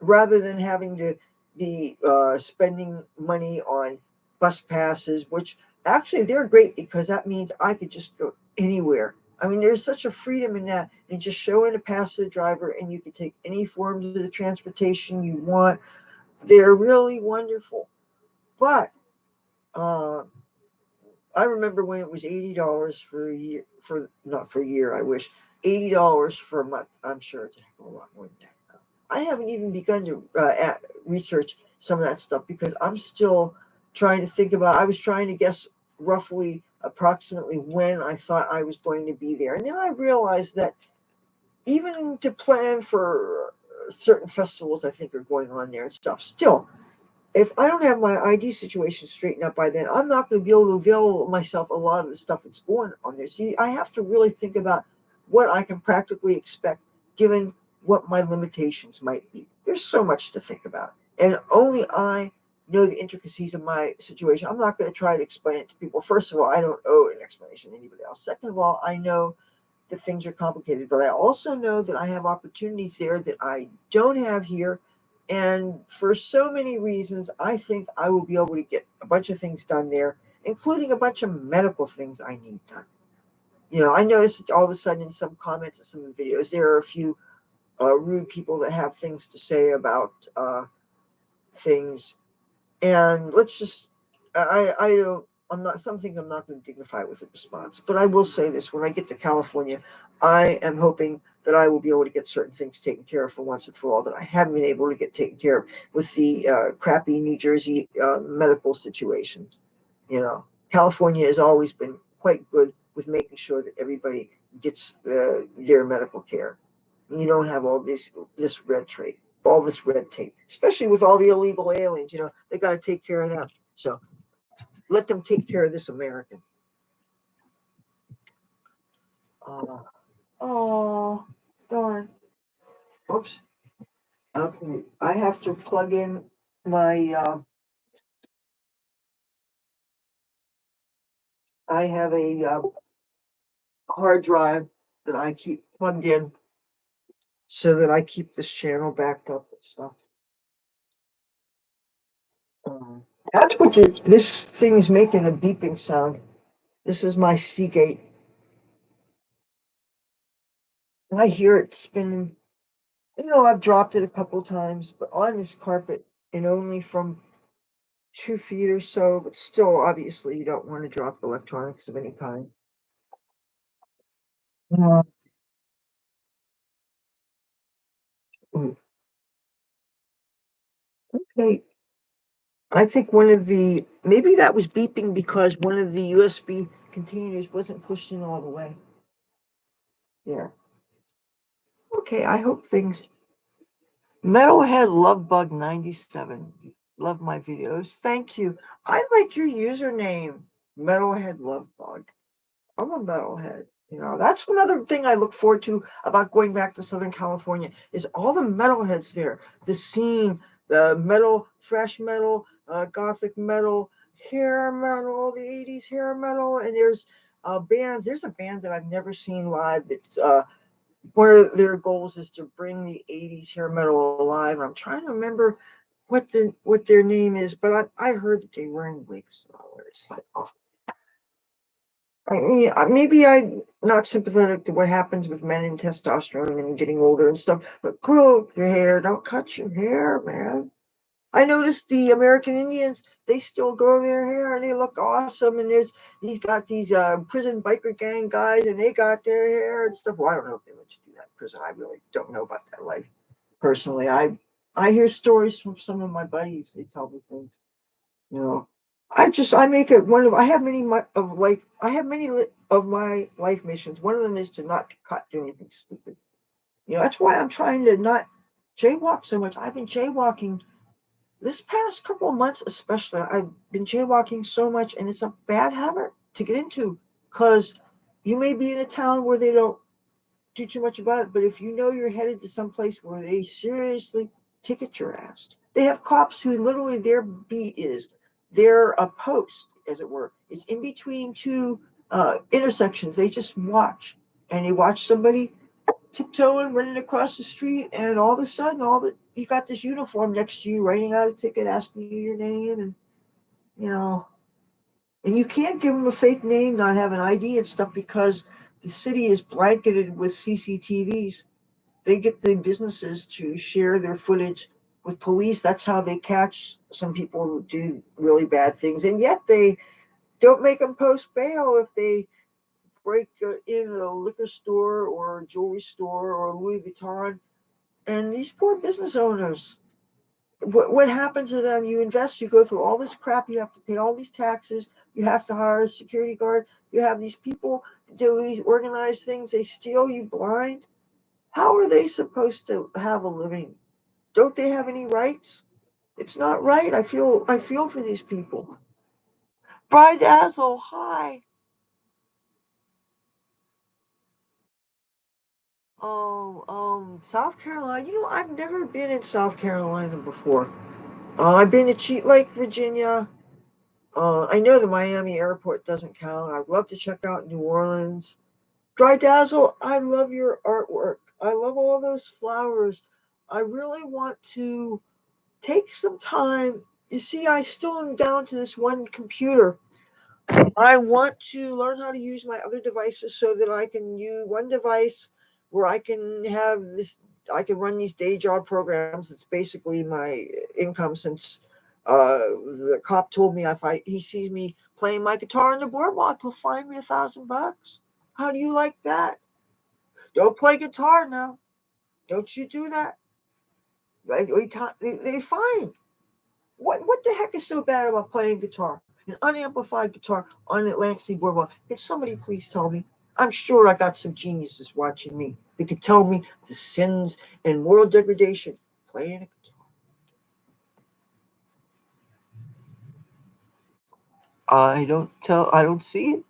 rather than having to be spending money on bus passes, which actually they're great because that means I could just go anywhere. I mean, there's such a freedom in that, and just showing a pass to the driver, and you can take any form of the transportation you want. They're really wonderful. But uh, I remember when it was $80 for a year, for not for a year, I wish, $80 for a month. I'm sure it's a heck of a lot more than that. I haven't even begun to research some of that stuff, because I'm still trying to think about. I was trying to guess roughly, approximately when I thought I was going to be there, and then I realized that even to plan for certain festivals I think are going on there and stuff, still, if I don't have my ID situation straightened up by then, I'm not going to be able to avail myself a lot of the stuff that's going on there. See, I have to really think about what I can practically expect given what my limitations might be. There's so much to think about. And only I know the intricacies of my situation. I'm not going to try to explain it to people. First of all, I don't owe an explanation to anybody else. Second of all, I know that things are complicated, but I also know that I have opportunities there that I don't have here. And for so many reasons, I think I will be able to get a bunch of things done there, including a bunch of medical things I need done. I noticed all of a sudden in some comments and some videos, there are a few rude people that have things to say about things. And let's just, I don't, I'm not, some things I'm not going to dignify with a response. But I will say this: when I get to California, I am hoping that I will be able to get certain things taken care of for once and for all that I haven't been able to get taken care of with the crappy New Jersey medical situation. California has always been quite good with making sure that everybody gets their medical care. You don't have all this red tape, especially with all the illegal aliens. They got to take care of them. So let them take care of this American. Oh, darn. Oops. Okay, I have to plug in my. I have a hard drive that I keep plugged in so that I keep this channel backed up and stuff. Um, that's what this thing is making a beeping sound. This is my Seagate. And I hear it spinning. I've dropped it a couple times, but on this carpet, and only from 2 feet or so. But still, obviously, you don't want to drop electronics of any kind. Uh, okay. I think maybe that was beeping because one of the USB containers wasn't pushed in all the way. Yeah. Okay, I hope things. Metalhead Lovebug 97. Love my videos. Thank you. I like your username, Metalhead Lovebug. I'm a metalhead. That's another thing I look forward to about going back to Southern California is all the metalheads there. The scene, the metal, thrash metal, gothic metal, hair metal, the 80s hair metal, and there's bands. There's a band that I've never seen live. It's one of their goals is to bring the 80s hair metal alive. I'm trying to remember what their name is, but I heard that they were wearing wigs. It's like, maybe I'm not sympathetic to what happens with men and testosterone and getting older and stuff, but grow your hair. Don't cut your hair, man. I noticed the American Indians, they still grow their hair and they look awesome. And got these prison biker gang guys and they got their hair and stuff. Well, I don't know if they let you do that in prison. I really don't know about that life personally. I hear stories from some of my buddies. They tell me things. You know, I make it one of I have many of my life missions. One of them is to not get caught doing anything stupid. That's why I'm trying to not jaywalk so much. I've been jaywalking this past couple of months, especially. I've been jaywalking so much, and it's a bad habit to get into because you may be in a town where they don't do too much about it, but if you know you're headed to some place where they seriously ticket your ass, they have cops who literally their beat is they're a post, as it were. It's in between two intersections. They just watch and they watch somebody tiptoeing, running across the street, and all of a sudden, you got this uniform next to you, writing out a ticket, asking you your name, and you know, and you can't give them a fake name, not have an ID and stuff because the city is blanketed with CCTVs. They get the businesses to share their footage with police. That's how they catch some people who do really bad things. And yet they don't make them post bail if they break in a liquor store or a jewelry store or Louis Vuitton. And these poor business owners, what happens to them? You invest, you go through all this crap, you have to pay all these taxes, you have to hire a security guard, you have these people do these organized things, they steal you blind. How are they supposed to have a living? Don't they have any rights? It's not right. I feel for these people. Bride Dazzle, hi. Oh, South Carolina. I've never been in South Carolina before. I've been to Cheat Lake, Virginia. I know the Miami airport doesn't count. I'd love to check out New Orleans. Dry Dazzle, I love your artwork. I love all those flowers. I really want to take some time. You see, I still am down to this one computer. I want to learn how to use my other devices so that I can use one device where I can have this. I can run these day job programs. It's basically my income since the cop told me if he sees me playing my guitar on the boardwalk, he'll fine me $1,000. How do you like that? Don't play guitar now. Don't you do that? They fine. What the heck is so bad about playing guitar? an unamplified guitar on the Atlantic Seaboard. Well, can somebody please tell me? I'm sure I got some geniuses watching me. They could tell me the sins and moral degradation playing a guitar. I don't see it.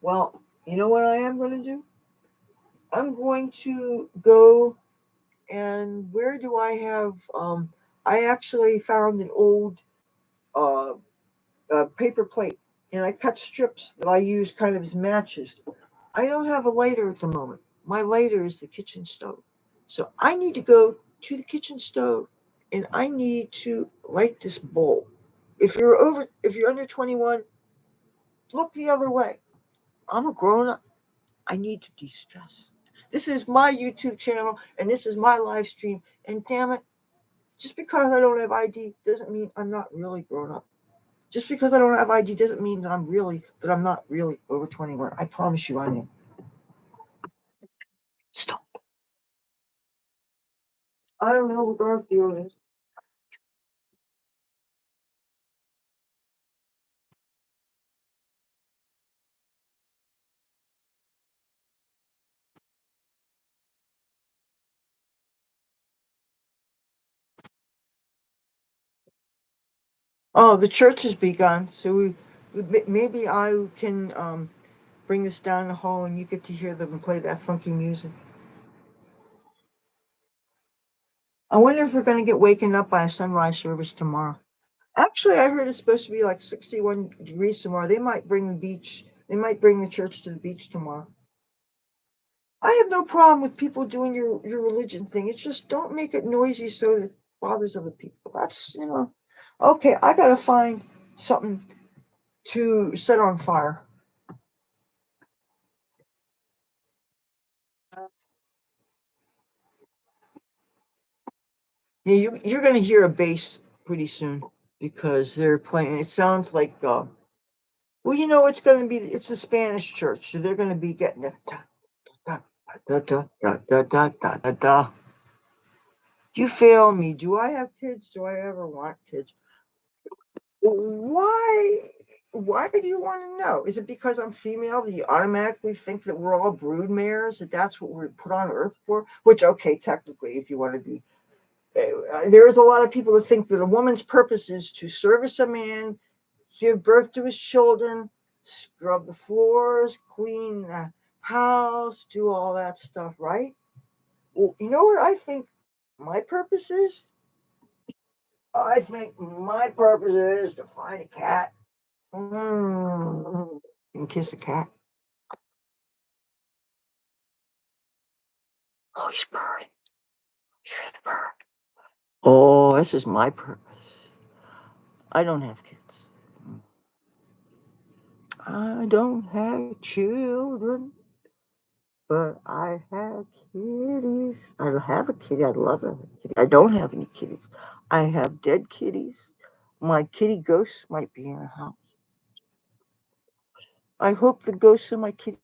Well, you know what I am going to do? I'm going to go and where do I have? I actually found an old uh, paper plate, and I cut strips that I use kind of as matches. I don't have a lighter at the moment. My lighter is the kitchen stove, so I need to go to the kitchen stove, and I need to light this bowl. If you're under 21, look the other way. I'm a grown up. I need to de-stress. This is my YouTube channel, and this is my live stream. And damn it, just because I don't have ID doesn't mean I'm not really grown up. Just because I don't have ID doesn't mean that I'm not really over 21. I promise you I am. Stop. I don't know what Garfield is. Oh, the church has begun, so maybe I can bring this down the hall and you get to hear them play that funky music. I wonder if we're going to get waken up by a sunrise service tomorrow. Actually, I heard it's supposed to be like 61 degrees tomorrow. They might bring the church to the beach tomorrow. I have no problem with people doing your religion thing. It's just don't make it noisy so that it bothers other people. Okay, I got to find something to set on fire. Yeah, you're going to hear a bass pretty soon because they're playing. It sounds like, well, you know, it's a Spanish church, so they're going to be getting it. Da, da, da, da, da, da, da, da, da. You fail me. Do I have kids? Do I ever want kids? Why? Why do you want to know? Is it because I'm female that you automatically think that we're all brood mares? That that's what we're put on Earth for? Which, okay, technically, if you want to be, there's a lot of people that think that a woman's purpose is to service a man, give birth to his children, scrub the floors, clean the house, do all that stuff, right? Well, you know what I think my purpose is? I think my purpose is to find a cat and kiss a cat. Oh, he's purring. Hear the purr. Oh, this is my purpose. I don't have kids. I don't have children, but I have kitties. I have a kitty. I love a kitty. I don't have any kitties. I have dead kitties. My kitty ghosts might be in the house. I hope the ghosts of my kitty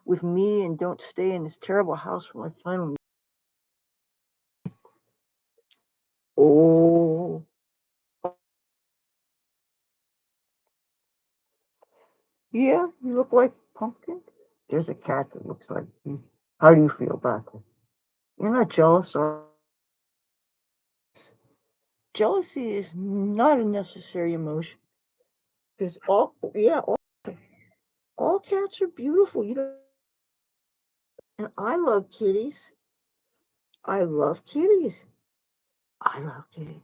with me and don't stay in this terrible house when I finally. Oh, yeah, you look like Pumpkin. There's a cat that looks like you. How do you feel about that? You're not jealous, or jealousy is not a necessary emotion because all cats are beautiful. You know, and I love kitties. I love kitties. I love kitties.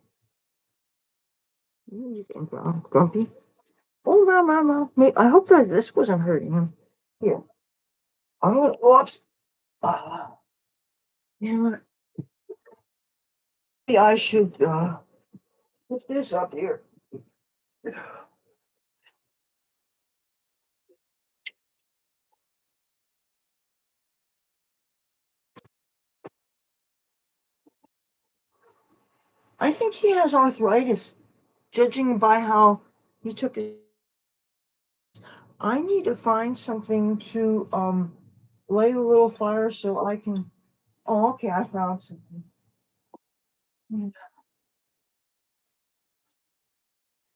You getting grumpy? Oh, no. I hope that this wasn't hurting him. Here, I'm gonna. Oops. Ah, you know what? Maybe I should put this up here. I think he has arthritis, judging by how he took his. I need to find something to light a little fire so I can. Oh, okay, I found something.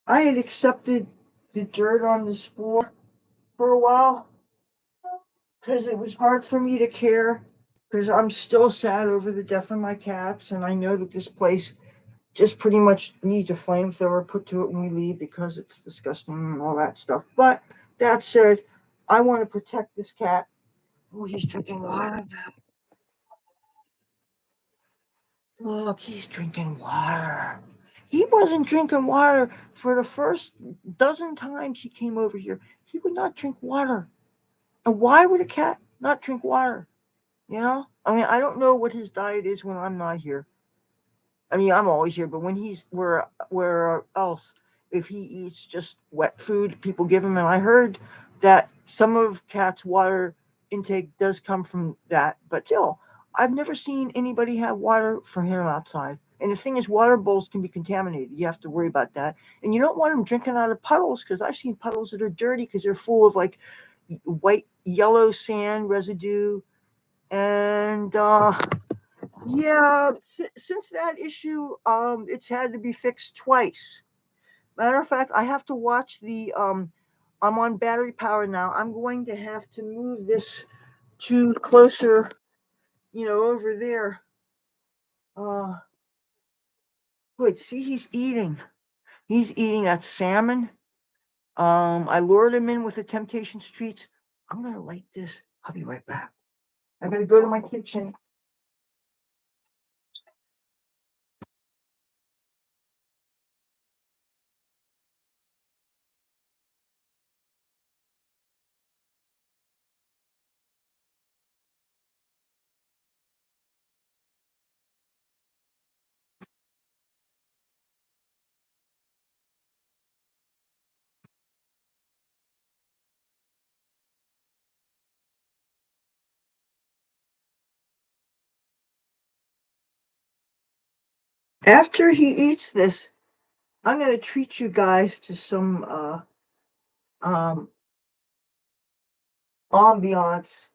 I had accepted the dirt on this floor for a while because it was hard for me to care because I'm still sad over the death of my cats, and I know that this place just pretty much needs a flamethrower put to it when we leave because it's disgusting and all that stuff. But that said, I want to protect this cat. Oh, he's drinking water. Look, he's drinking water. He wasn't drinking water for the first dozen times he came over here. He would not drink water. And why would a cat not drink water? You know? I mean, I don't know what his diet is when I'm not here. I mean, I'm always here, but when he's where else, if he eats just wet food people give him, and I heard that some of cats' water intake does come from that, but still, I've never seen anybody have water from him outside. And the thing is, water bowls can be contaminated. You have to worry about that, and you don't want them drinking out of puddles because I've seen puddles that are dirty because they're full of like white, yellow sand residue, and yeah, since that issue, it's had to be fixed twice. Matter of fact, I have to watch the. I'm on battery power now. I'm going to have to move this to closer, over there. Uh, Wait, see, he's eating. He's eating that salmon. I lured him in with the temptation treats. I'm gonna light this. I'll be right back. I gotta go to my kitchen. After he eats this, I'm gonna treat you guys to some um ambiance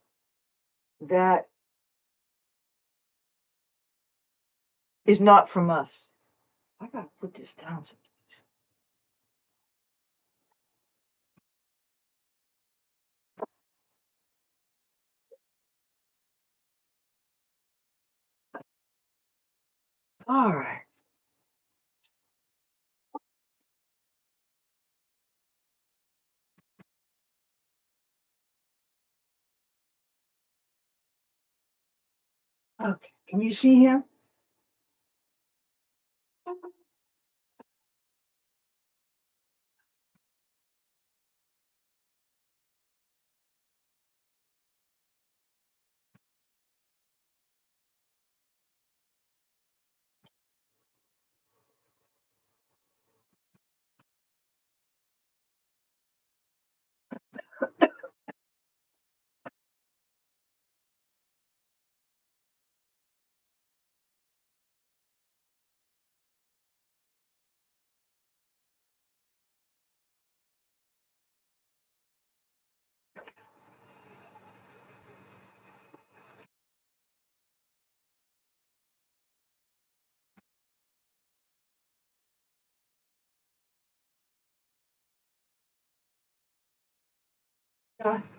that is not from us. I gotta put this down someplace. All right. Okay. Can you see him?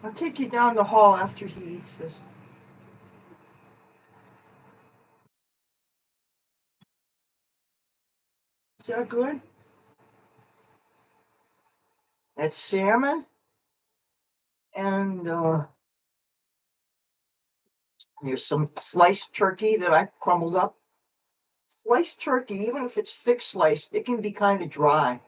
I'll take you down the hall after he eats this. Is that good? It's salmon and here's some sliced turkey that I crumbled up. Sliced turkey, even if it's thick sliced, it can be kind of dry.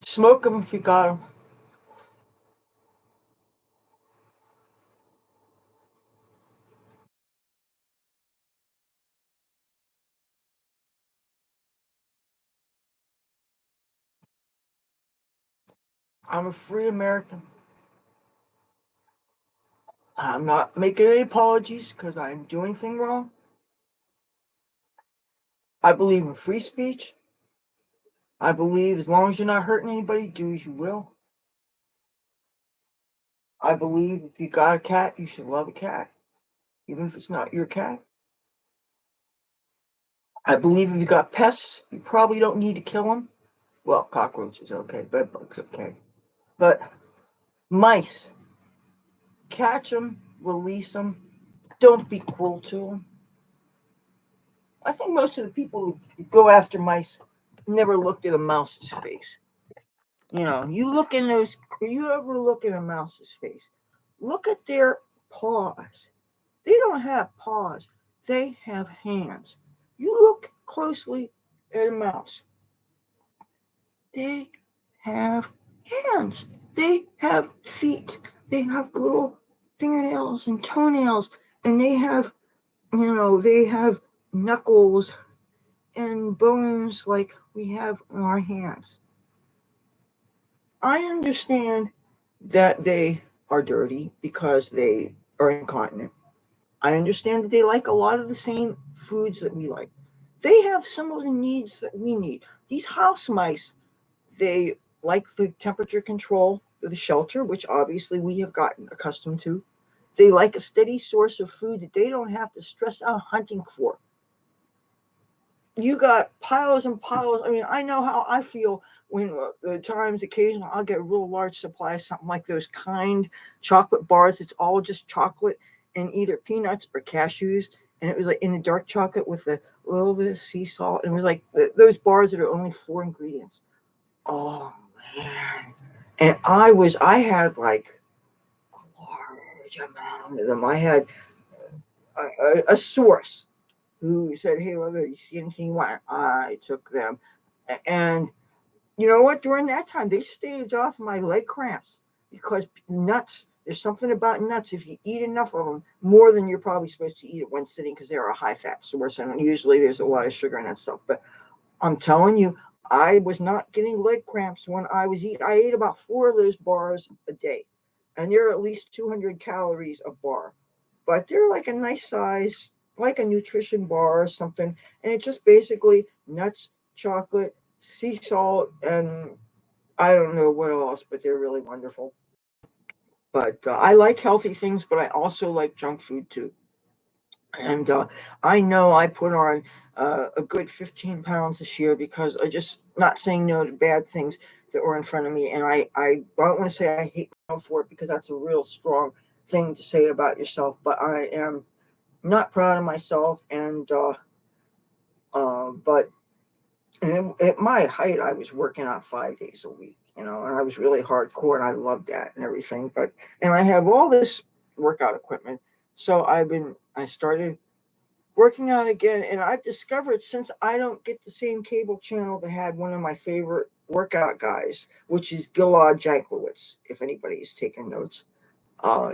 Smoke them if you got them. I'm a free American. I'm not making any apologies because I didn't do anything wrong. I believe in free speech. I believe as long as you're not hurting anybody, do as you will. I believe if you got a cat, you should love a cat, even if it's not your cat. I believe if you got pests, you probably don't need to kill them. Well, cockroaches, okay, bedbugs, okay. But mice, catch them, release them. Don't be cruel to them. I think most of the people who go after mice never looked at a mouse's face. You know, you ever look at a mouse's face, look at their paws. They don't have paws, they have hands. You look closely at a mouse, they have hands, they have feet, they have little fingernails and toenails, and they have knuckles and bones like we have in our hands. I understand that they are dirty because they are incontinent. I understand that they like a lot of the same foods that we like. They have some of the needs that we need. These house mice, they like the temperature control of the shelter, which obviously we have gotten accustomed to. They like a steady source of food that they don't have to stress out hunting for. You got piles and piles. I mean, I know how I feel when the times occasionally I'll get a real large supply of something like those kind chocolate bars. It's all just chocolate and either peanuts or cashews. And it was like in the dark chocolate with a little bit of sea salt. And it was like those bars that are only 4 ingredients. Oh, man. And I had like a large amount of them. I had a source who said, "Hey, Leathur, you see anything you want?" I took them. And you know what? During that time, they staved off my leg cramps because nuts, there's something about nuts. If you eat enough of them, more than you're probably supposed to eat at one sitting because they're a high fat source. And usually there's a lot of sugar in that stuff. But I'm telling you, I was not getting leg cramps when I was eating. I ate about 4 of those bars a day, and they're at least 200 calories a bar, but they're like a nice size, like a nutrition bar or something. And it's just basically nuts, chocolate, sea salt, and I don't know what else, but they're really wonderful. But I like healthy things, but I also like junk food too. And I know I put on a good 15 pounds this year because I just not saying no to bad things that were in front of me. And I don't want to say I hate myself for it because that's a real strong thing to say about yourself, but I am not proud of myself. And, but at my height, I was working out 5 days a week, and I was really hardcore and I loved that and everything. And I have all this workout equipment. So I started working out again, and I've discovered since I don't get the same cable channel that had one of my favorite workout guys, which is Gilad Janklowitz, if anybody's taking notes.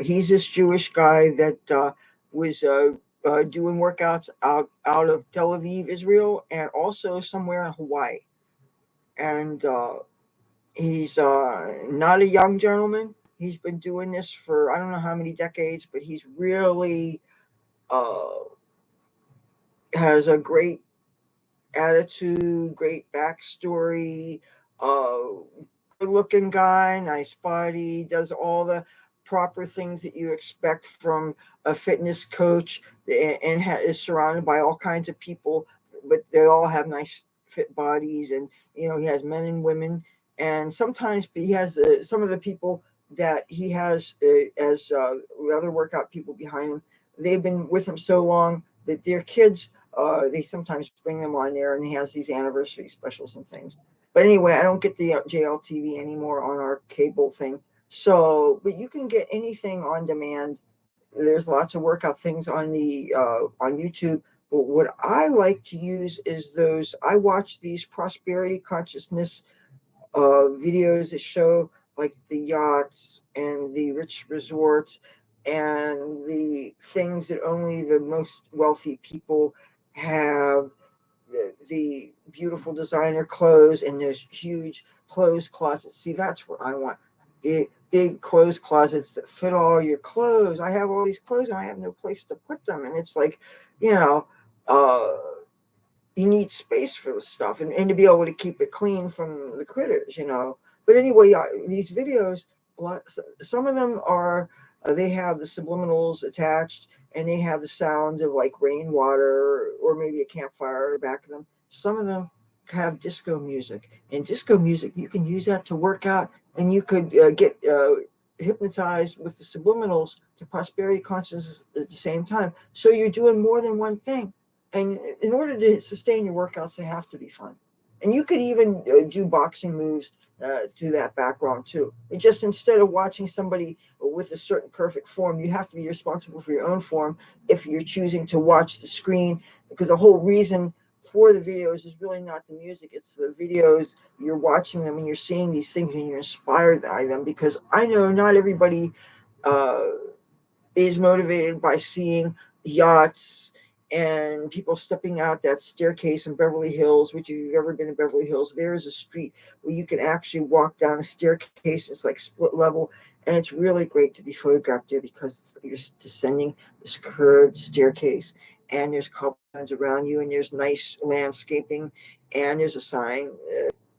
He's this Jewish guy that was doing workouts out of Tel Aviv, Israel, and also somewhere in Hawaii. And he's not a young gentleman. He's been doing this for I don't know how many decades, but he's really uh, has a great attitude, great backstory, uh, good looking guy, nice body, does all the proper things that you expect from a fitness coach, and is surrounded by all kinds of people, but they all have nice fit bodies. And he has men and women, and sometimes he has some of the people that he has as the other workout people behind him. They've been with him so long that their kids, they sometimes bring them on there, and he has these anniversary specials and things. But anyway, I don't get the JLTV anymore on our cable thing. So, but you can get anything on demand. There's lots of workout things on YouTube. But what I like to use is those. I watch these prosperity consciousness videos that show like the yachts and the rich resorts and the things that only the most wealthy people have, the beautiful designer clothes and those huge clothes closets. See, that's what I want. big clothes closets that fit all your clothes. I have all these clothes and I have no place to put them. And it's like, you know, uh, you need space for the stuff and to be able to keep it clean from the critters. But anyway, these videos, some of them are, they have the subliminals attached and they have the sounds of like rainwater or maybe a campfire back of them. Some of them have disco music, and disco music, you can use that to work out, and you could get hypnotized with the subliminals to prosperity consciousness at the same time. So you're doing more than one thing. And in order to sustain your workouts, they have to be fun. And you could even do boxing moves to that background too. And just instead of watching somebody with a certain perfect form, you have to be responsible for your own form if you're choosing to watch the screen. Because the whole reason for the videos is really not the music, it's the videos. You're watching them and you're seeing these things and you're inspired by them. Because I know not everybody uh, is motivated by seeing yachts and people stepping out that staircase in Beverly Hills. Which, if you've ever been to Beverly Hills, there is a street where you can actually walk down a staircase. It's like split level, and it's really great to be photographed there because you're descending this curved staircase, and there's cobblestones around you, and there's nice landscaping, and there's a sign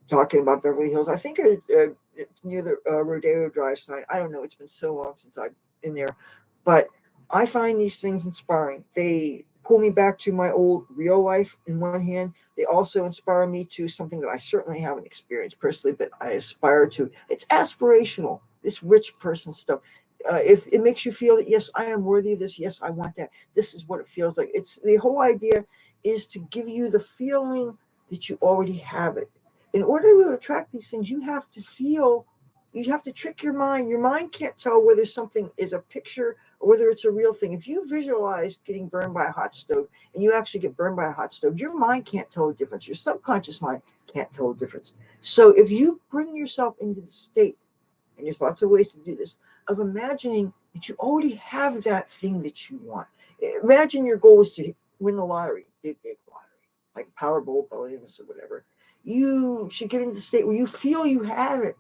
talking about Beverly Hills. I think it's near the Rodeo Drive sign. I don't know. It's been so long since I've been there, but I find these things inspiring. They pull me back to my old real life in one hand. They also inspire me to something that I certainly haven't experienced personally, but I aspire to. It's aspirational, this rich person stuff. If it makes you feel that, yes, I am worthy of this, yes, I want that, this is what it feels like. It's the whole idea is to give you the feeling that you already have it. In order to attract these things, you have to trick your mind. Your mind can't tell whether something is a picture or whether it's a real thing. If you visualize getting burned by a hot stove and you actually get burned by a hot stove, your mind can't tell the difference. Your subconscious mind can't tell the difference. So if you bring yourself into the state, and there's lots of ways to do this, of imagining that you already have that thing that you want. Imagine your goal is to win the lottery, big lottery, like Powerball, billions, or whatever. You should get into the state where you feel you have it.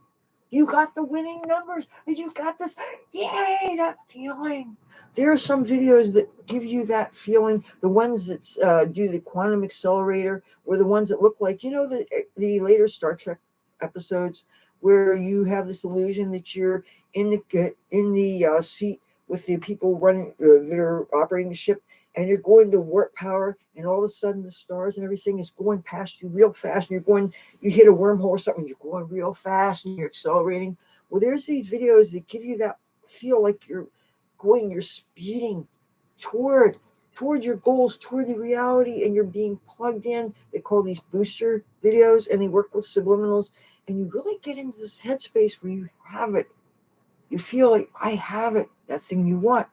You got the winning numbers, and you got this, yay, that feeling. There are some videos that give you that feeling. The ones that do the quantum accelerator, or the ones that look like, the later Star Trek episodes, where you have this illusion that you're in the seat with the people running that are operating the ship, and you're going to warp power, and all of a sudden the stars and everything is going past you real fast, and you hit a wormhole or something, you're going real fast and you're accelerating. Well, there's these videos that give you that feel like you're speeding toward toward your goals, toward the reality, and you're being plugged in. They call these booster videos, and they work with subliminals, and you really get into this headspace where you have it. You feel like, I have it, that thing you want.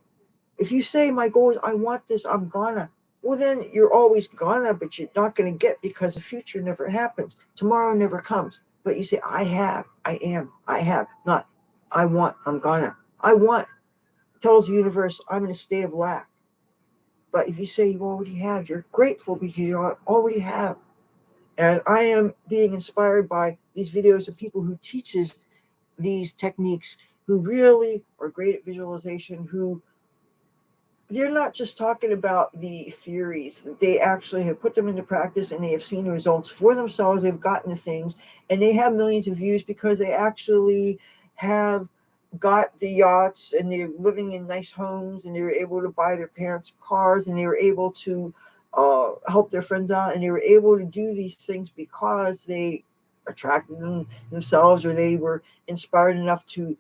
If you say, my goal is I want this, I'm gonna, well, then you're always gonna, but you're not gonna get, because the future never happens. Tomorrow never comes. But you say, I have, I am, I have, not I want, I'm gonna. I want tells the universe I'm in a state of lack. But if you say you already have, you're grateful because you already have. And I am being inspired by these videos of people who teaches these techniques, who really are great at visualization, who they're not just talking about the theories. They actually have put them into practice, and they have seen the results for themselves. They've gotten the things, and they have millions of views because they actually have got the yachts, and they're living in nice homes, and they were able to buy their parents cars, and they were able to help their friends out, and they were able to do these things because they attracted them themselves, or they were inspired enough to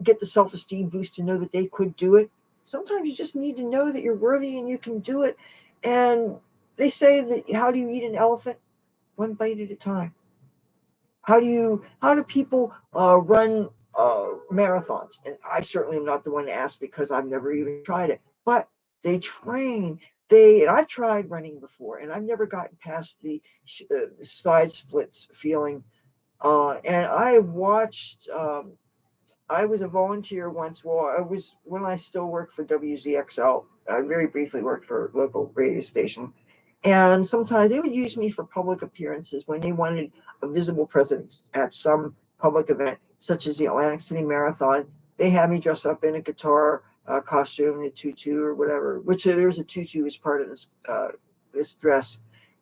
get the self-esteem boost to know that they could do it. Sometimes you just need to know that you're worthy and you can do it. And they say that, how do you eat an elephant? One bite at a time. How do people run marathons? And I certainly am not the one to ask because I've never even tried it. But they train. And I've tried running before, and I've never gotten past the side splits feeling. And I watched. I was a volunteer once. Well, I was when I still worked for WZXL. I very briefly worked for a local radio station, and sometimes they would use me for public appearances when they wanted a visible presence at some public event. such as the Atlantic City Marathon, they had me dress up in a guitar costume, a tutu or whatever. Which there's a tutu as part of this dress,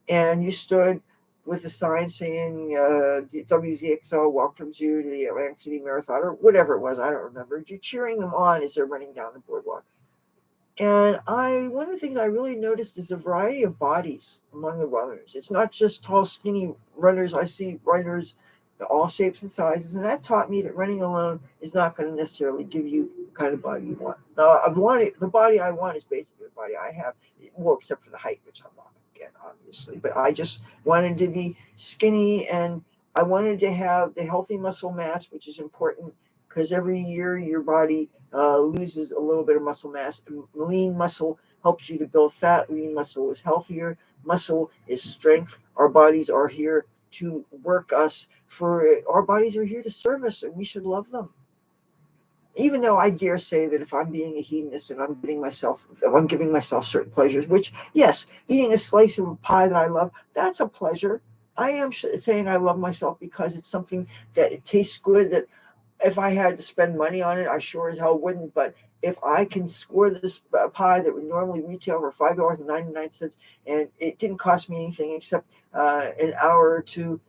and you stood with a sign saying WZXL welcomes you to the Atlantic City Marathon or whatever it was. I don't remember. You're cheering them on as they're running down the boardwalk. And one of the things I really noticed is the variety of bodies among the runners. It's not just tall, skinny runners. I see runners of all shapes and sizes, and that taught me that running alone is not going to necessarily give you the kind of body you want. Now, the body I want is basically the body I have, well, except for the height, which I'm not again, obviously. But I just wanted to be skinny, and I wanted to have the healthy muscle mass, which is important because every year your body loses a little bit of muscle mass. Lean muscle helps you to build fat. Lean muscle is healthier. Muscle is strength. Our bodies are here to work us for our bodies are here to serve us, and we should love them. Even though I dare say that if I'm being a hedonist and I'm giving myself certain pleasures, which yes, eating a slice of pie that I love, that's a pleasure. I am saying I love myself because it's something that it tastes good, that if I had to spend money on it, I sure as hell wouldn't. But if I can score this pie that would normally retail for $5.99, and it didn't cost me anything except an hour or two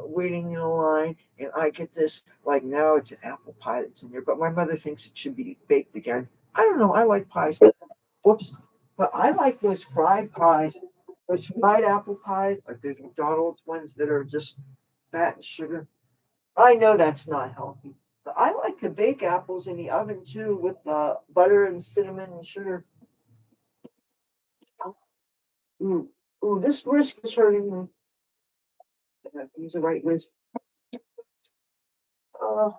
waiting in a line, and I get this, like now it's an apple pie that's in there, but my mother thinks it should be baked again. I don't know. I like pies. Whoops. But I like those fried pies, those fried apple pies, like those McDonald's ones that are just fat and sugar. I know that's not healthy. But I like to bake apples in the oven too with butter and cinnamon and sugar. Ooh, ooh, this wrist is hurting me. I have to use the right wrist. Uh,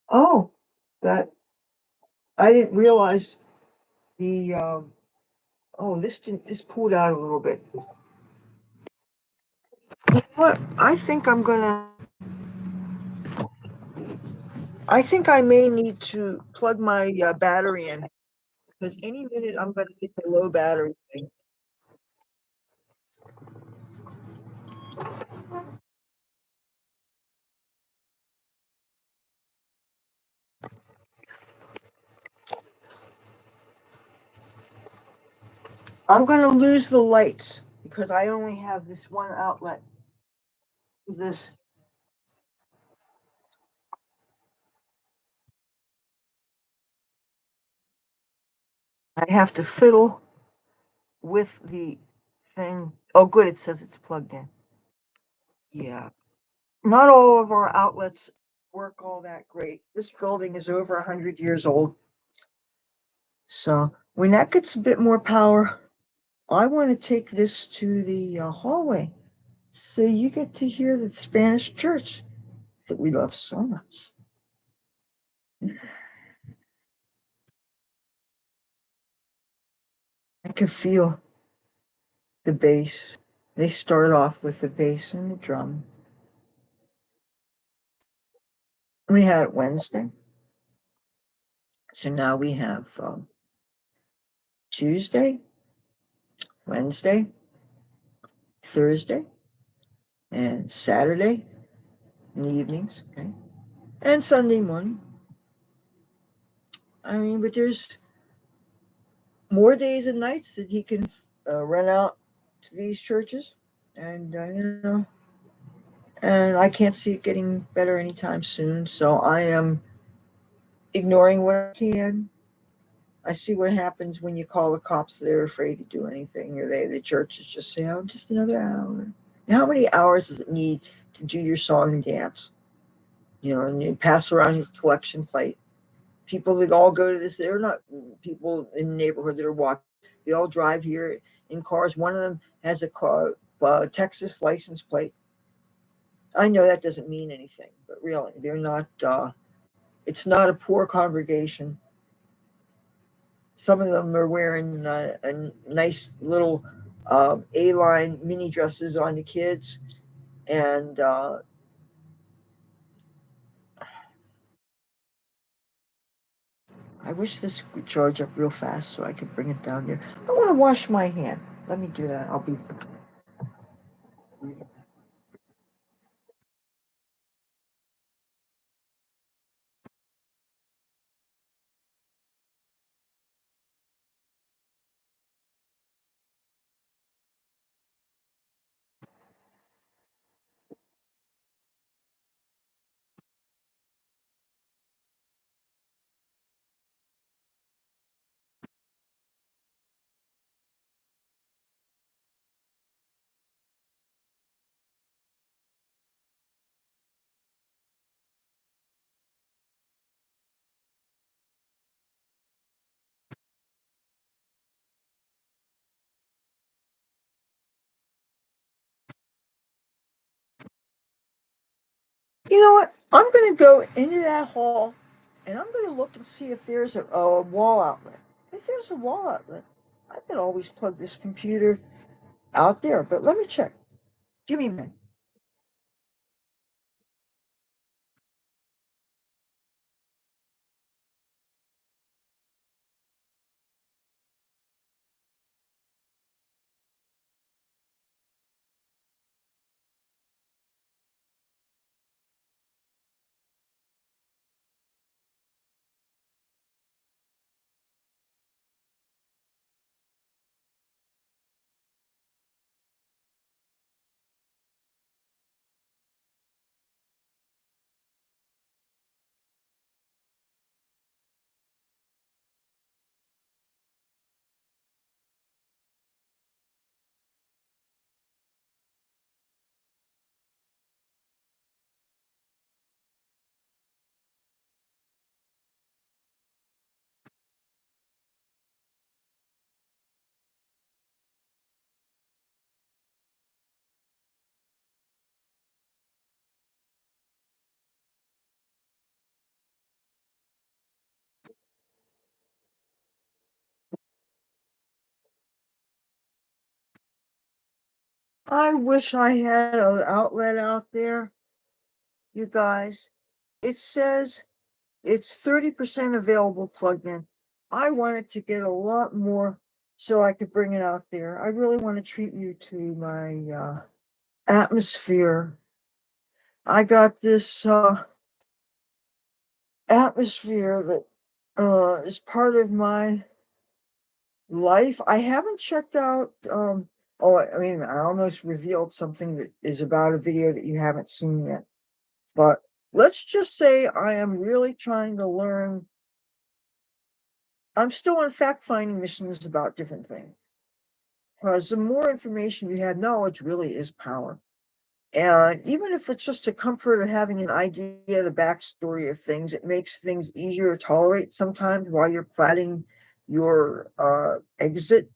oh, that I didn't realize the. Oh, this pulled out a little bit. You know what? I think I may need to plug my battery in because any minute I'm gonna get the low battery thing. I'm gonna lose the lights because I only have this one outlet. This I have to fiddle with the thing. Oh, good, it says it's plugged in. Yeah, not all of our outlets work all that great. This building is over 100 years old, so when that gets a bit more power, I want to take this to the hallway so you get to hear the Spanish church that we love so much. I can feel the bass. They start off with the bass and the drum. We had it Wednesday. So now we have Tuesday, Wednesday, Thursday, and Saturday in the evenings. Okay. And Sunday morning. I mean, but there's more days and nights that he can run out to these churches. And, and I can't see it getting better anytime soon. So I am ignoring what I can. I see what happens when you call the cops. They're afraid to do anything, or the churches just say, "Oh, just another hour." How many hours does it need to do your song and dance? And you pass around your collection plate. People that all go to this, they're not people in the neighborhood that are walking. They all drive here in cars. One of them has a car, Texas license plate. I know that doesn't mean anything, but really, they're not. It's not a poor congregation. Some of them are wearing a nice little A-line mini dresses on the kids, and I wish this would charge up real fast so I could bring it down there. I want to wash my hand. Let me do that. I'll be. You know what? I'm going to go into that hall and I'm going to look and see if there's a wall outlet. If there's a wall outlet, I could always plug this computer out there, but let me check. Give me a minute. I wish I had an outlet out there, you guys. It says it's 30% available plugged in. I wanted to get a lot more so I could bring it out there. I really want to treat you to my atmosphere. I got this atmosphere that is part of my life. I haven't checked out oh, I mean, I almost revealed something that is about a video that you haven't seen yet. But let's just say I am really trying to learn. I'm still on fact-finding missions about different things. Because the more information you have, knowledge really is power. And even if it's just a comfort of having an idea of the backstory of things, it makes things easier to tolerate sometimes while you're planning your exit.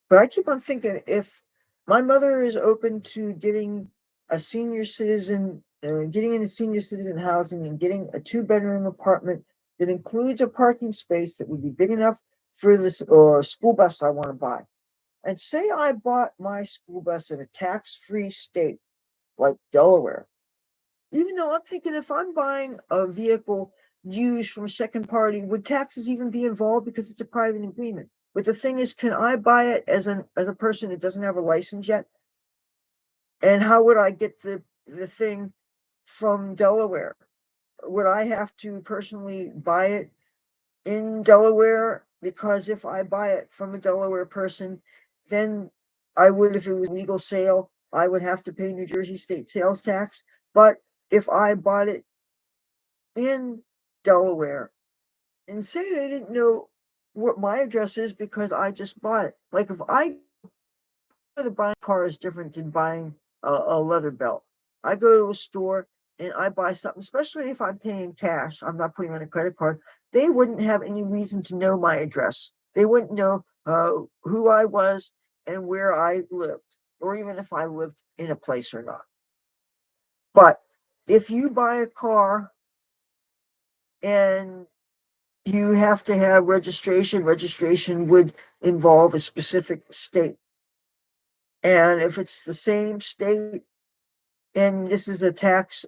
But I keep on thinking, if my mother is open to getting a senior citizen, getting into senior citizen housing and getting a two-bedroom apartment that includes a parking space that would be big enough for this school bus I want to buy. And say I bought my school bus in a tax-free state like Delaware. Even though I'm thinking, if I'm buying a vehicle used from a second party, would taxes even be involved because it's a private agreement? But the thing is, can I buy it as a person that doesn't have a license yet? And how would I get the thing from Delaware? Would I have to personally buy it in Delaware? Because if I buy it from a Delaware person, then I would, if it was legal sale, I would have to pay New Jersey state sales tax. But if I bought it in Delaware and say they didn't know what my address is because I just bought it. Like if I the buying car is different than buying a leather belt. I go to a store and I buy something, especially if I'm paying cash, I'm not putting on a credit card. They wouldn't have any reason to know my address. They wouldn't know who I was and where I lived, or even if I lived in a place or not. But if you buy a car and you have to have registration would involve a specific state. And if it's the same state and this is a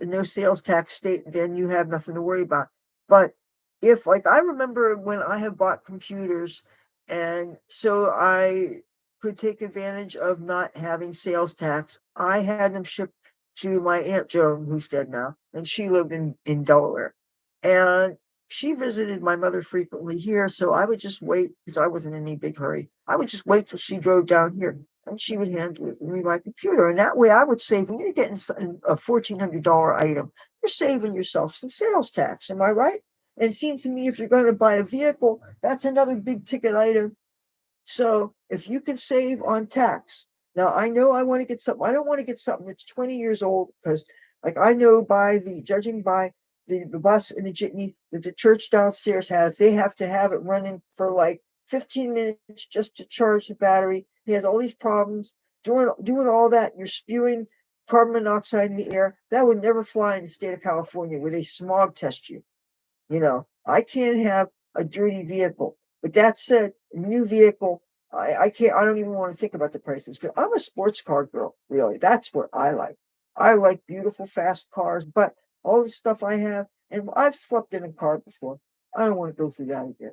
no sales tax state, then you have nothing to worry about. But if, like, I remember when I have bought computers, and so I could take advantage of not having sales tax, I had them shipped to my Aunt Joan, who's dead now, and she lived in Delaware. And she visited my mother frequently here, so I would just wait because I wasn't in any big hurry. I would just wait till she drove down here and she would handle it me my computer. And that way I would save, when you're getting a $1,400 item, you're saving yourself some sales tax. Am I right? And it seems to me if you're going to buy a vehicle, that's another big ticket item. So if you can save on tax, now I know I want to get something, I don't want to get something that's 20 years old because, like, I know by judging by the bus and the jitney that the church downstairs has, they have to have it running for like 15 minutes just to charge the battery. He has all these problems doing all that. You're spewing carbon monoxide in the air. That would never fly in the state of California where they smog test you. I can't have a dirty vehicle. But that said, a new vehicle, I can't, I don't even want to think about the prices because I'm a sports car girl, really. That's what I like. I like beautiful, fast cars, but all the stuff I have, and I've slept in a car before. I don't want to go through that again.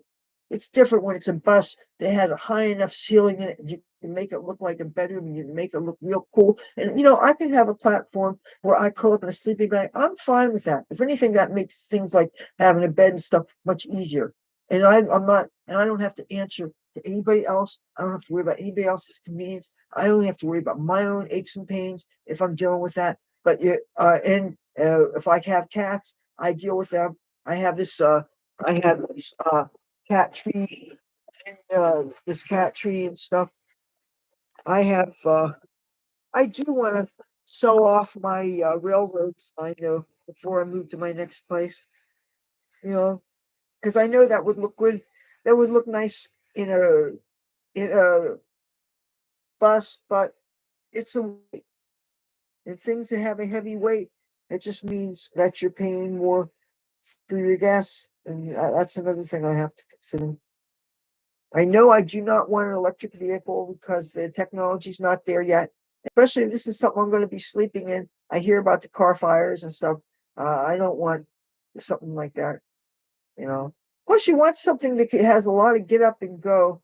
It's different when it's a bus that has a high enough ceiling in it. You can make it look like a bedroom and you can make it look real cool. And, I can have a platform where I curl up in a sleeping bag. I'm fine with that. If anything, that makes things like having a bed and stuff much easier. And I'm not, and I don't have to answer to anybody else. I don't have to worry about anybody else's convenience. I only have to worry about my own aches and pains if I'm dealing with that. But if I have cats, I deal with them. I have this cat tree, this cat tree and stuff. I have I do want to sell off my railroad sign though before I move to my next place. You know, because I know that would look good. That would look nice in a bus, but it's a and things that have a heavy weight. It just means that you're paying more for your gas, and that's another thing I have to consider. I know I do not want an electric vehicle because the technology's not there yet. Especially if this is something I'm going to be sleeping in. I hear about the car fires and stuff. I don't want something like that, you know. Plus, you want something that has a lot of get up and go.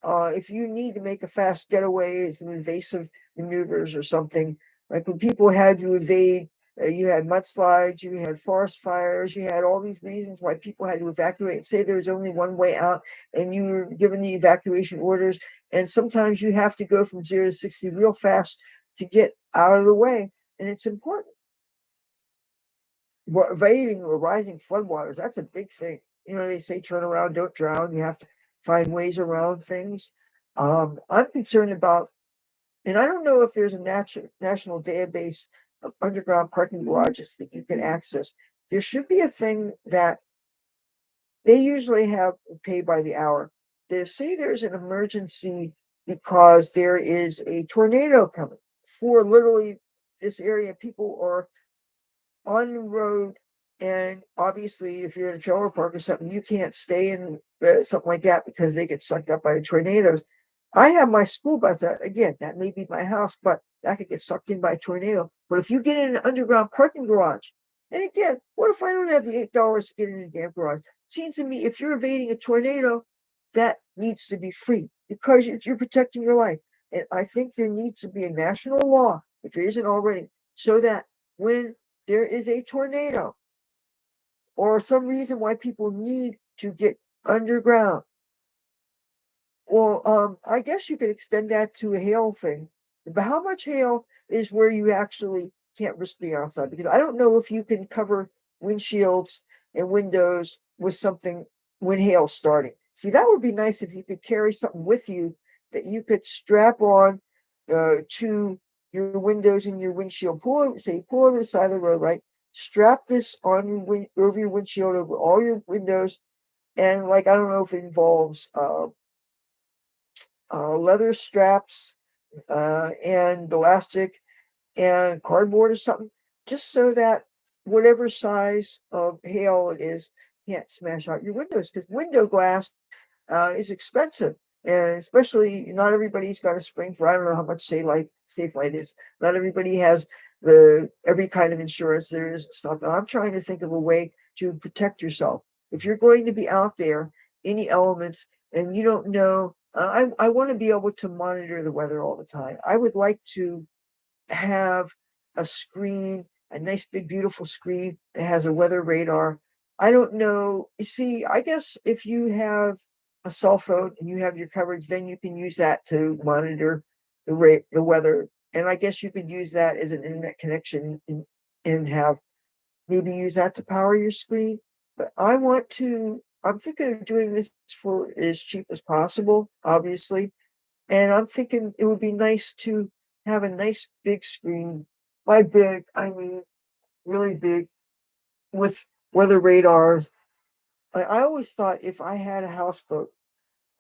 If you need to make a fast getaway, some invasive maneuvers or something, like when people had to evade, you had mudslides, you had forest fires, you had all these reasons why people had to evacuate. Say there was only one way out, and you were given the evacuation orders, and sometimes you have to go from 0 to 60 real fast to get out of the way, and it's important. Evading or rising floodwaters, that's a big thing. They say turn around, don't drown. You have to find ways around things. I'm concerned about, and I don't know if there's a national database of underground parking garages that you can access. There should be a thing that they usually have pay by the hour. They say there's an emergency because there is a tornado coming for literally this area. People are on the road, and obviously if you're in a trailer park or something, you can't stay in something like that because they get sucked up by the tornadoes. I have my school bus again, that may be my house, but that could get sucked in by a tornado. But if you get in an underground parking garage, and again, what if I don't have the $8 to get in the damn garage? It seems to me if you're evading a tornado, that needs to be free because you're protecting your life. And I think there needs to be a national law, if there isn't already, so that when there is a tornado or some reason why people need to get underground. Well, I guess you could extend that to a hail thing. But how much hail is where you actually can't risk being outside? Because I don't know if you can cover windshields and windows with something when hail's starting. See, that would be nice if you could carry something with you that you could strap on to your windows and your windshield. Pull over the side of the road, right? Strap this on over your windshield, over all your windows, and like I don't know if it involves leather straps and elastic and cardboard or something, just so that whatever size of hail it is can't smash out your windows because window glass is expensive. And especially not everybody's got a spring for I don't know how much safe light is. Not everybody has the every kind of insurance there is and stuff. And I'm trying to think of a way to protect yourself. If you're going to be out there, any elements, and you don't know, I want to be able to monitor the weather all the time. I would like to have a screen, a nice big beautiful screen that has a weather radar. I don't know. You see, I guess if you have a cell phone and you have your coverage, then you can use that to monitor the weather. And I guess you could use that as an internet connection and have maybe use that to power your screen. But I'm thinking of doing this for as cheap as possible, obviously. And I'm thinking it would be nice to have a nice big screen. By big, I mean really big with weather radars. I always thought if I had a houseboat,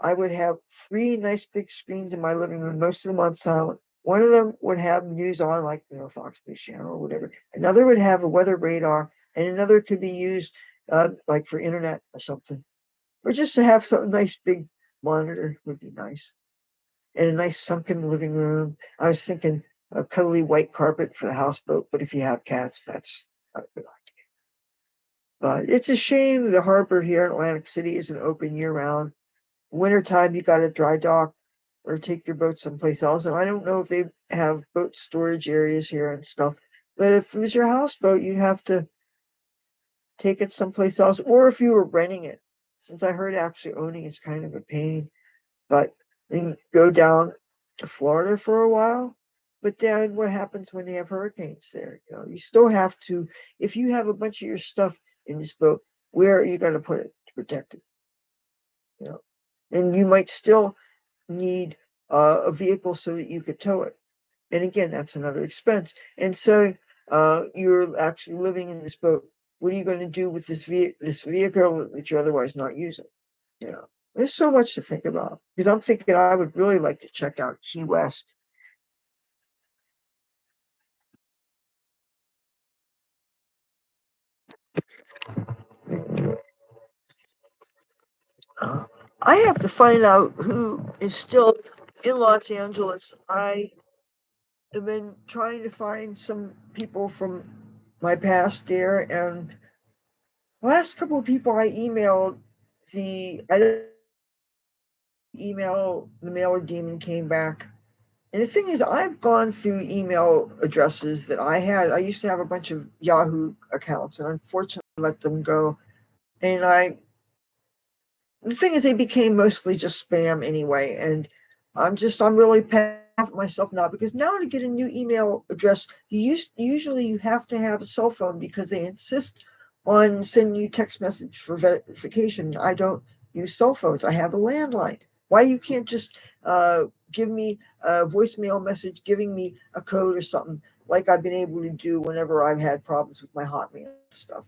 I would have three nice big screens in my living room, most of them on silent. One of them would have news on, like, Fox News Channel or whatever. Another would have a weather radar, and another could be used, like for internet or something, or just to have some nice big monitor would be nice, and a nice sunken living room. I was thinking a cuddly white carpet for the houseboat, but if you have cats, that's not a good idea. But it's a shame the harbor here in Atlantic City isn't open year round. Wintertime, you got to dry dock or take your boat someplace else. And I don't know if they have boat storage areas here and stuff. But if it was your houseboat, you'd have to take it someplace else. Or if you were renting it, since I heard actually owning is kind of a pain. But then go down to Florida for a while. But then what happens when they have hurricanes there? You still have to, if you have a bunch of your stuff in this boat, where are you going to put it to protect it? You know, and you might still need a vehicle so that you could tow it. And again, that's another expense. And so you're actually living in this boat. What are you going to do with this vehicle that you're otherwise not using? There's so much to think about. Because I'm thinking I would really like to check out Key West. Uh, I have to find out who is still in Los Angeles. I have been trying to find some people from my past there, and last couple of people I emailed, I don't email the mailer demon came back. And the thing is, I've gone through email addresses that I had. I used to have a bunch of Yahoo accounts, and unfortunately let them go. And the thing is, they became mostly just spam anyway. And I'm really paying off myself now, because now to get a new email address, usually you have to have a cell phone because they insist on sending you text message for verification. I don't use cell phones. I have a landline. Why you can't just give me a voicemail message giving me a code or something like I've been able to do whenever I've had problems with my Hotmail stuff.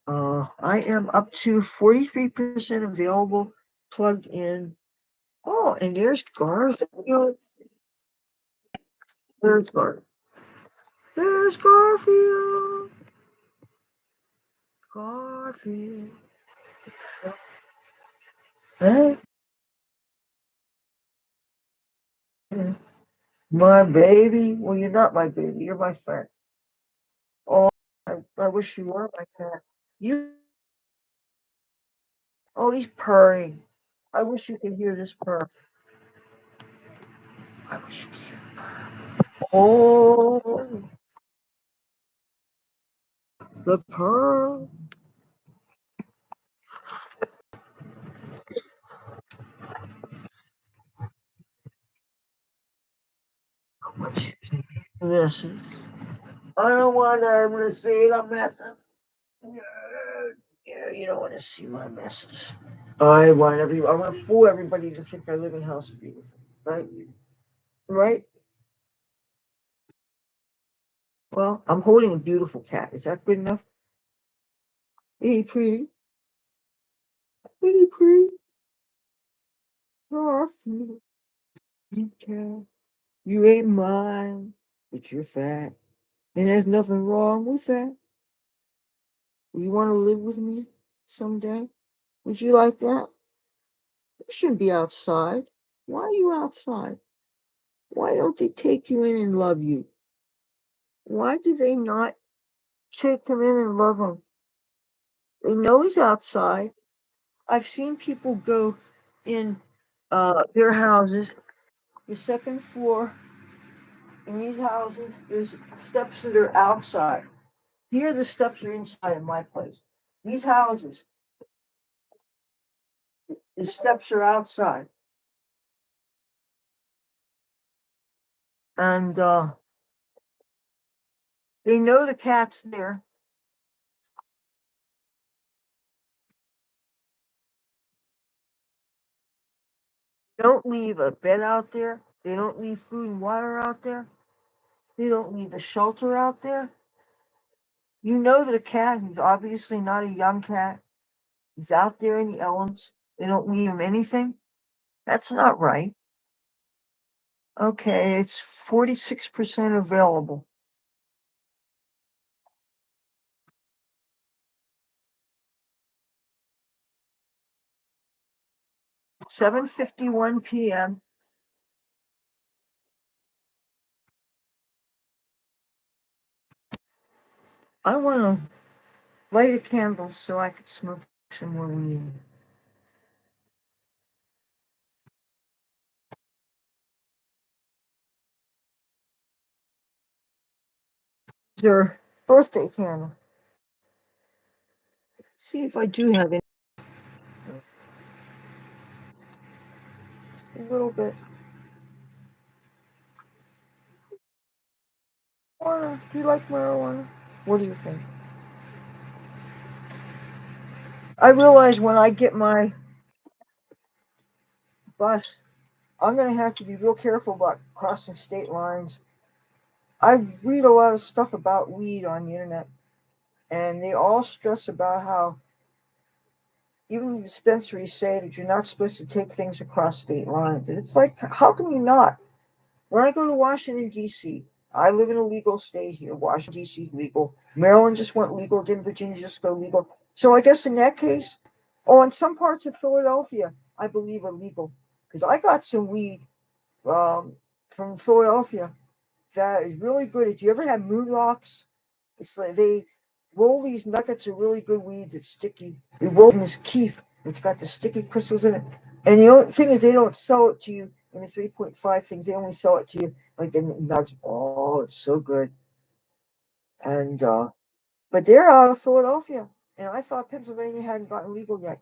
I am up to 43% available, plugged in. Oh, and there's Garfield. There's Garfield. There's Garfield. Garfield. Hey, my baby. Well, you're not my baby. You're my friend. Oh, I wish you were my cat. You. Oh, he's purring. I wish you could hear this purr. I wish you could hear. Oh, the purr. What you this? I don't want them to see the messes. Yeah, you don't want to see my messes. I want to fool everybody to think I live in House Beautiful. Right? Right? Well, I'm holding a beautiful cat. Is that good enough? Hey, pretty. Hey, pretty. Garfield. You cat. You ain't mine, but you're fat. And there's nothing wrong with that. You want to live with me someday? Would you like that? You shouldn't be outside. Why are you outside? Why don't they take you in and love you? Why do they not take him in and love him? They know he's outside. I've seen people go in their houses, the second floor in these houses, there's steps that are outside. Here, the steps are inside in my place. These houses, the steps are outside. And they know the cat's there. They don't leave a bed out there. They don't leave food and water out there. They don't leave a shelter out there. You know that a cat who's obviously not a young cat, he's out there in the elements. They don't leave him anything. That's not right. Okay, it's 46% available. $7:51 p.m. I want to light a candle so I could smoke some more weed. Your birthday candle. See if I do have it. A little bit. Marijuana. Do you like marijuana? What do you think? I realize when I get my bus, I'm going to have to be real careful about crossing state lines. I read a lot of stuff about weed on the internet, and they all stress about how even the dispensaries say that you're not supposed to take things across state lines. And it's like, how can you not? When I go to Washington, D.C., I live in a legal state here. Washington, D.C. is legal. Maryland just went legal. Didn't Virginia just go legal? So I guess in that case, oh, and some parts of Philadelphia, I believe are legal. Because I got some weed um, from Philadelphia that is really good. Did you ever have mood rocks? It's like they roll these nuggets of really good weed that's sticky. They roll in this keef. It's got the sticky crystals in it. And the only thing is, they don't sell it to you in the 3.5 things. They only sell it to you like in nugs. Oh, it's so good. And but they're out of Philadelphia, and I thought Pennsylvania hadn't gotten legal yet.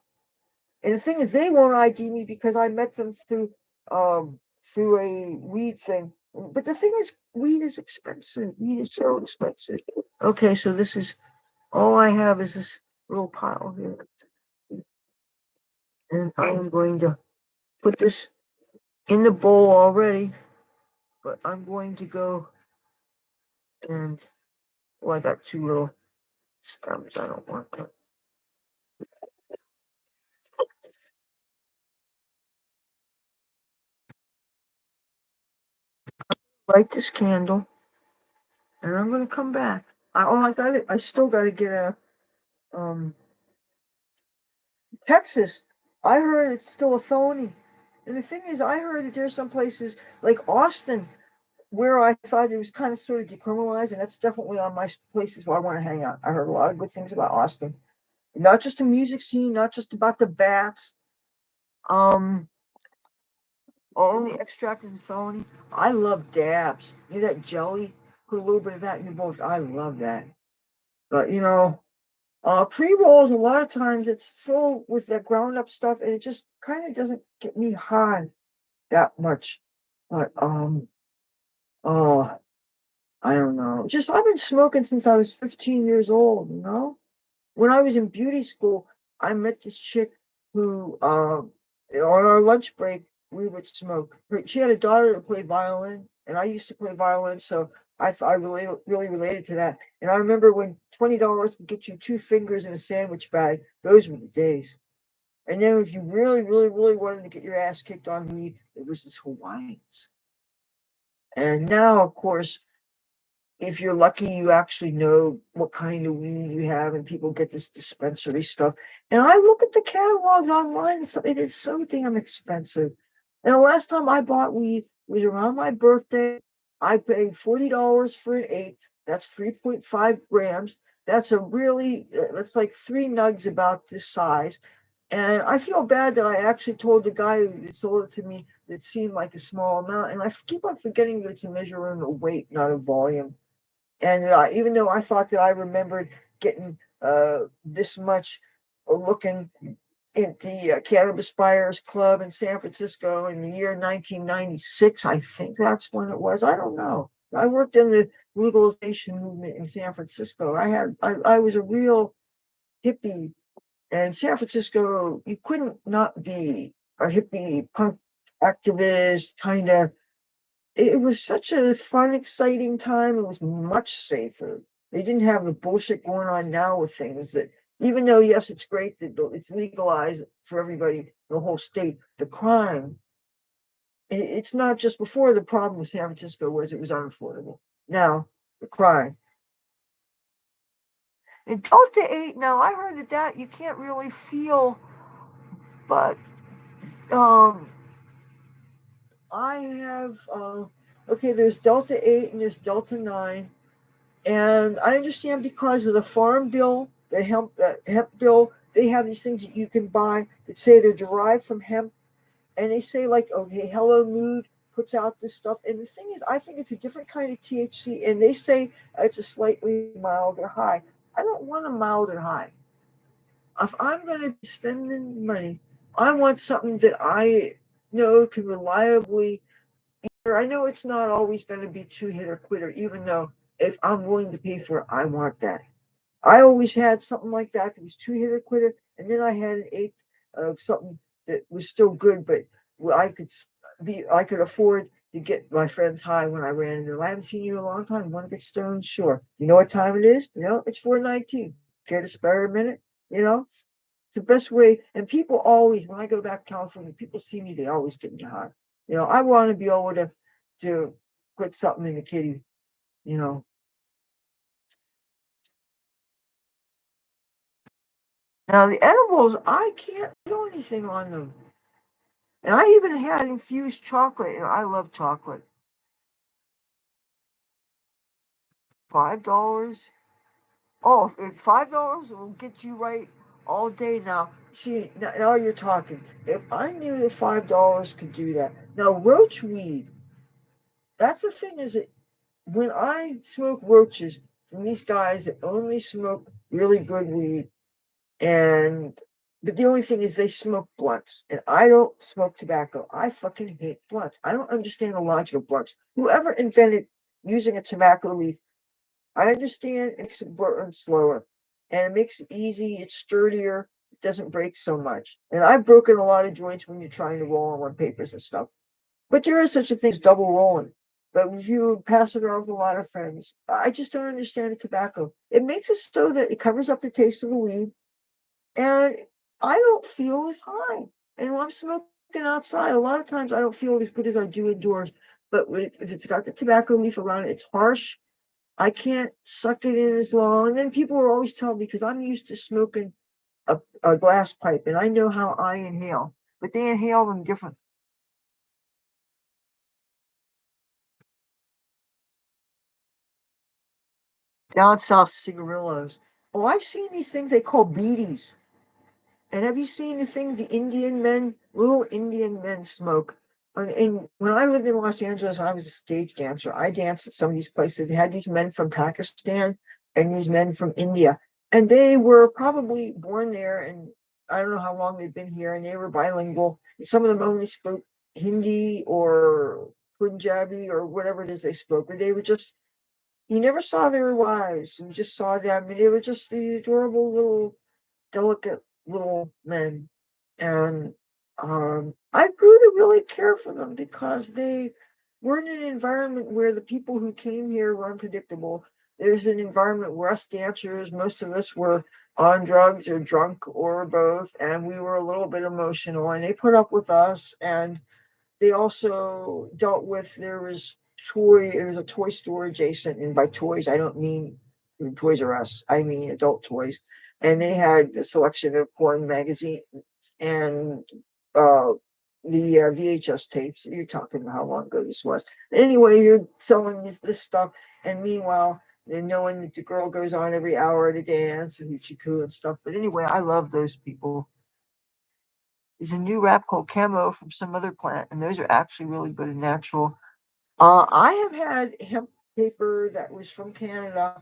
And the thing is, they won't ID me because I met them through a weed thing. But the thing is, weed is expensive. Weed is so expensive. Okay, so this is all I have is this little pile here, and I am going to put this in the bowl already. But I'm going to go and I got two little stems. I don't want to light this candle, and I'm going to come back. I got it. I still got to get a um Texas. I heard it's still a felony. And the thing is, I heard that there's some places like Austin where I thought it was kind of sort of decriminalized, and that's definitely on my places where I want to hang out. I heard a lot of good things about Austin, not just the music scene, not just about the bats. Um, only extract is a felony. I love dabs. You know that jelly? Put a little bit of that in your both. I love that. But pre rolls a lot of times it's filled with that ground up stuff, and it just kind of doesn't get me high that much. But oh, I don't know. Just I've been smoking since I was 15 years old. When I was in beauty school, I met this chick who on our lunch break we would smoke. She had a daughter that played violin, and I used to play violin, so I really related to that. And I remember when $20 could get you two fingers in a sandwich bag. Those were the days. And then if you really wanted to get your ass kicked on weed, it was this Hawaiians. And now, of course, if you're lucky, you actually know what kind of weed you have, and people get this dispensary stuff. And I look at the catalogs online, so it is so damn expensive. And the last time I bought weed was around my birthday. I paid $40 for an eighth. That's 3.5 grams. That's like three nugs about this size. And I feel bad that I actually told the guy who sold it to me that seemed like a small amount. And I keep on forgetting that it's a measure of weight, not a volume. And even though I thought that I remembered getting this much looking at the Cannabis Buyers Club in San Francisco in the year 1996, I think that's when it was. I don't know. I worked in the legalization movement in San Francisco. I was a real hippie. And San Francisco, you couldn't not be a hippie punk activist kind of. It was such a fun, exciting time. It was much safer. They didn't have the bullshit going on now with things that, even though, yes, it's great that it's legalized for everybody, the whole state, the crime It's not just before. The problem with San Francisco was it was unaffordable. Now the crime. And Delta 8, now I heard that you can't really feel, but um, I have, okay, there's Delta 8 and there's Delta 9. And I understand because of the farm bill, the hemp bill, they have these things that you can buy that say they're derived from hemp. And they say, like, okay, Hello Mood puts out this stuff. And the thing is, I think it's a different kind of THC. And they say it's a slightly milder high. I don't want a milder high. If I'm going to be spending money, I want something that I know can reliably. I know it's not always going to be two hit or quitter, even though if I'm willing to pay for it, I want that. I always had something like that. It was two hit or quitter, and then I had an eighth of something that was still good, but I could afford to get my friends high when I ran into them. I haven't seen you in a long time. You want to get stoned? Sure. You know what time it is? It's 4:19. Care to spare a minute? It's the best way. And people always, when I go back to California, people see me, they always get me high. I want to be able to put something in the kitty, you know. Now the edibles, I can't feel anything on them. And I even had infused chocolate, and I love chocolate. $5. Oh, if $5 will get you right all day now. See, now you're talking. If I knew that $5 could do that. Now roach weed, that's the thing is that when I smoke roaches from these guys that only smoke really good weed, and but the only thing is they smoke blunts, and I don't smoke tobacco. I fucking hate blunts. I don't understand the logic of blunts. Whoever invented using a tobacco leaf, I understand it makes it burn slower, and it makes it easy. It's sturdier. It doesn't break so much. And I've broken a lot of joints when you're trying to roll on papers and stuff. But there is such a thing as double rolling. But if you pass it around with a lot of friends, I just don't understand the tobacco. It makes it so that it covers up the taste of the weed, and I don't feel as high. And when I'm smoking outside, a lot of times I don't feel as good as I do indoors. But if it's got the tobacco leaf around it, it's harsh. I can't suck it in as long. And then people are always telling me, because I'm used to smoking a glass pipe, and I know how I inhale, but they inhale them different. Down south, cigarillos. Oh, I've seen these things they call beaties. And have you seen the things the Indian men, little Indian men smoke? And when I lived in Los Angeles, I was a stage dancer. I danced at some of these places. They had these men from Pakistan and these men from India. And they were probably born there, and I don't know how long they've been here, and they were bilingual. Some of them only spoke Hindi or Punjabi or whatever it is they spoke. But they were just, you never saw their wives. You just saw them, and they were just the adorable little delicate little men. And I grew to really care for them because they were in an environment where the people who came here were unpredictable. There's an environment where us dancers, most of us were on drugs or drunk or both, and we were a little bit emotional, and they put up with us. And they also dealt with, there was a toy store adjacent, and by toys I don't mean Toys R Us, I mean adult toys. And they had a selection of porn magazines and uh the VHS tapes. You're talking about how long ago this was. Anyway, you're selling this stuff, and meanwhile, and knowing that the girl goes on every hour to dance and hoochie and stuff. But anyway, I love those people. There's a new wrap called Camo from some other plant, and those are actually really good and natural. I have had hemp paper that was from Canada,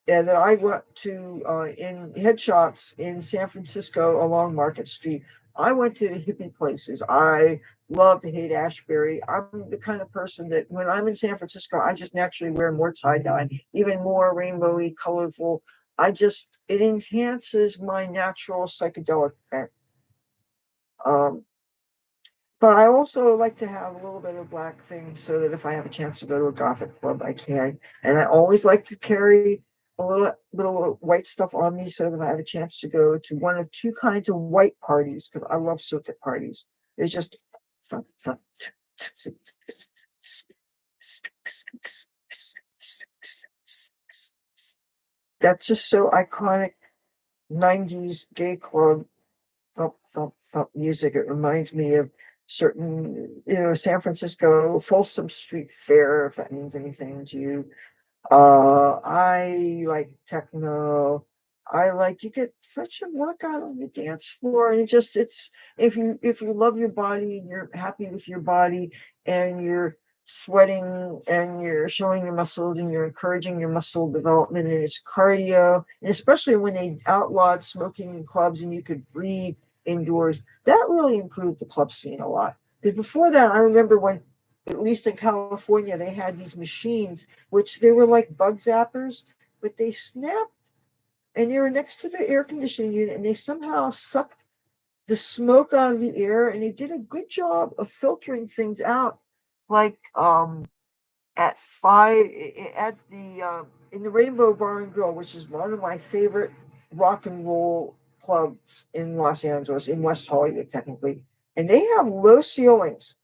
that I went to in head shops in San Francisco along Market Street. I went to the hippie places. I love to hate Ashbury. I'm the kind of person that when I'm in San Francisco, I just naturally wear more tie dye, even more rainbowy, colorful. It enhances my natural psychedelic bent. Um, But I also like to have a little bit of black things so that if I have a chance to go to a gothic club, I can. And I always like to carry a little white stuff on me so that I have a chance to go to one of two kinds of white parties, because I love circuit parties. It's just fun, fun. That's just so iconic. 90s gay club thump, thump, thump music. It reminds me of certain, San Francisco Folsom Street Fair, if that means anything to you. I like techno. I like, you get such a workout on the dance floor, and it's, if you love your body and you're happy with your body and you're sweating and you're showing your muscles and you're encouraging your muscle development, and it's cardio, and especially when they outlawed smoking in clubs and you could breathe indoors, that really improved the club scene a lot. Because before that, I remember when, at least in California, they had these machines, which they were like bug zappers, but they snapped, and they were next to the air conditioning unit, and they somehow sucked the smoke out of the air, and they did a good job of filtering things out. Like at five at the in the Rainbow Bar and Grill, which is one of my favorite rock and roll clubs in Los Angeles, in West Hollywood, technically, and they have low ceilings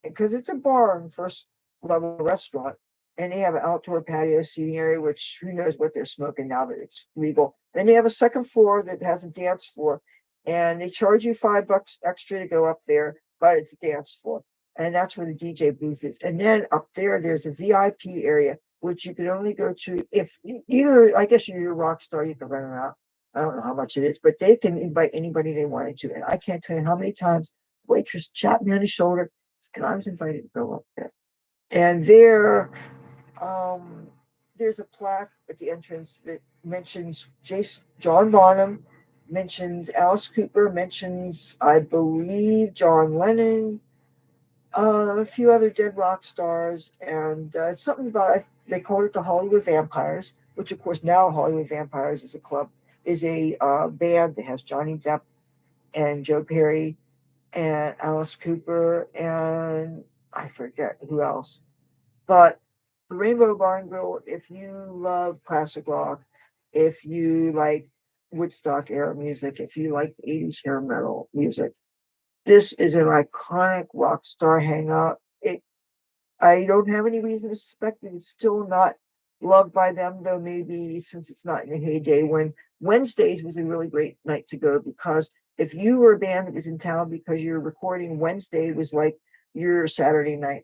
because it's a bar and first level restaurant, and they have an outdoor patio seating area, which who knows what they're smoking now that it's legal. Then they have a second floor that has a dance floor, and they charge you $5 extra to go up there, but it's a dance floor, and that's where the DJ booth is. And then up there, there's a VIP area, which you can only go to if either, I guess, you're a rock star, you can rent them out. I don't know how much it is, but they can invite anybody they wanted to. And I can't tell you how many times waitress chapped me on the shoulder, and I was invited to go up there. And um, there's a plaque at the entrance that mentions John Bonham, mentions Alice Cooper, mentions, I believe, John Lennon, a few other dead rock stars, and it's something about, they called it the Hollywood Vampires, which of course now Hollywood Vampires is a club, is a band that has Johnny Depp and Joe Perry and Alice Cooper, and I forget who else. But the Rainbow Bar and Grill, if you love classic rock, if you like Woodstock era music, if you like 80s hair metal music, this is an iconic rock star hangout. I don't have any reason to suspect that it's still not loved by them, though maybe since it's not in the heyday. When Wednesdays was a really great night to go, because if you were a band that was in town because you're recording, Wednesday was like your Saturday night.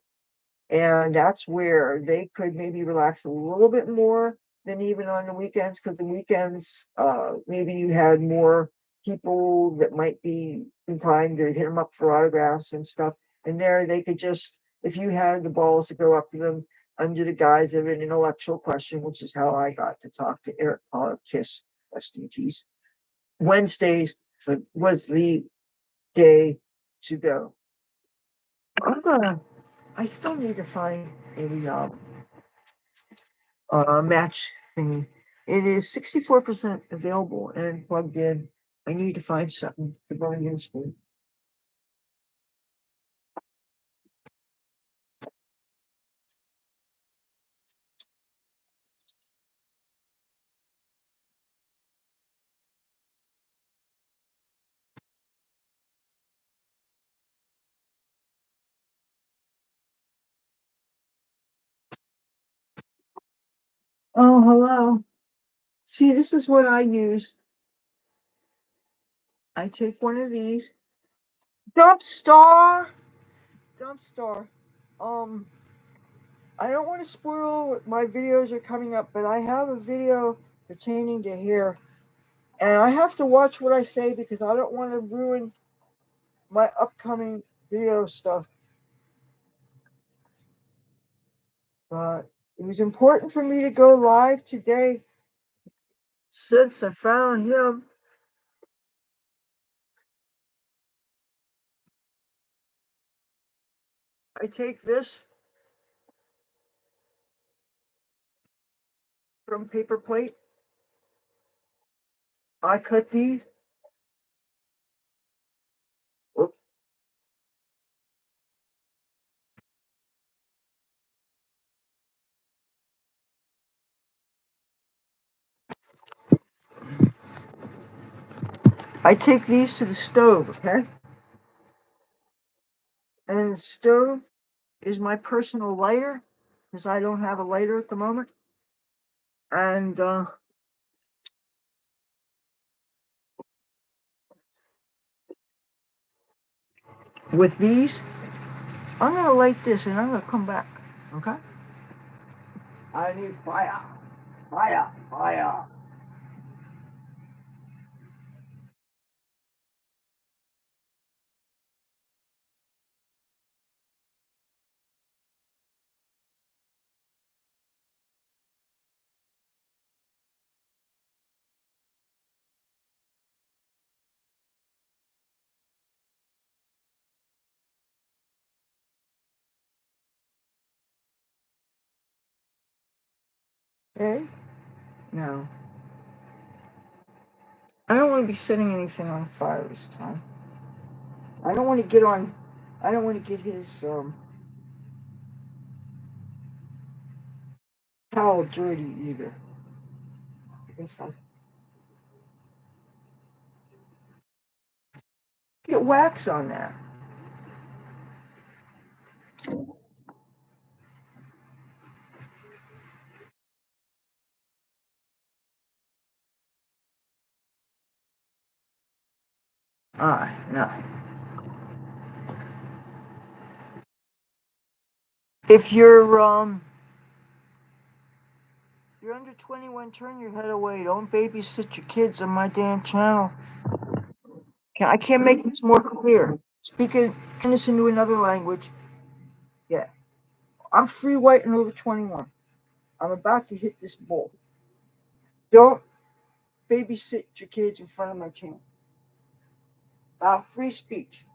And that's where they could maybe relax a little bit more than even on the weekends, because the weekends, maybe you had more people that might be inclined to hit them up for autographs and stuff. And there they could just, if you had the balls to go up to them under the guise of an intellectual question, which is how I got to talk to Eric Paul of Kiss, rest in peace. Wednesdays was the day to go. I still need to find a match thingy. It is 64% available and plugged in. I need to find something to burn in spoon. Oh, hello. See, this is what I use. I take one of these. Dump Star. Dump Star. Um, I don't want to spoil what my videos are coming up, but I have a video pertaining to hair. And I have to watch what I say because I don't want to ruin my upcoming video stuff. But it was important for me to go live today since I found him. I take this from paper plate. I cut these. Oops. I take these to the stove, okay? And the stove, is my personal lighter, because I don't have a lighter at the moment. And with these, I'm gonna light this and I'm gonna come back. Okay? I need fire. Fire. Fire. Okay? Now, I don't want to be setting anything on fire this time. I don't want to get on. I don't want to get his towel dirty either. I guess I'll get wax on that. No. If you're under 21, turn your head away. Don't babysit your kids on my damn channel. I can't make this more clear. Speaking, turn this into another language. Yeah. I'm free white and over 21. I'm about to hit this bull. Don't babysit your kids in front of my channel. Free speech.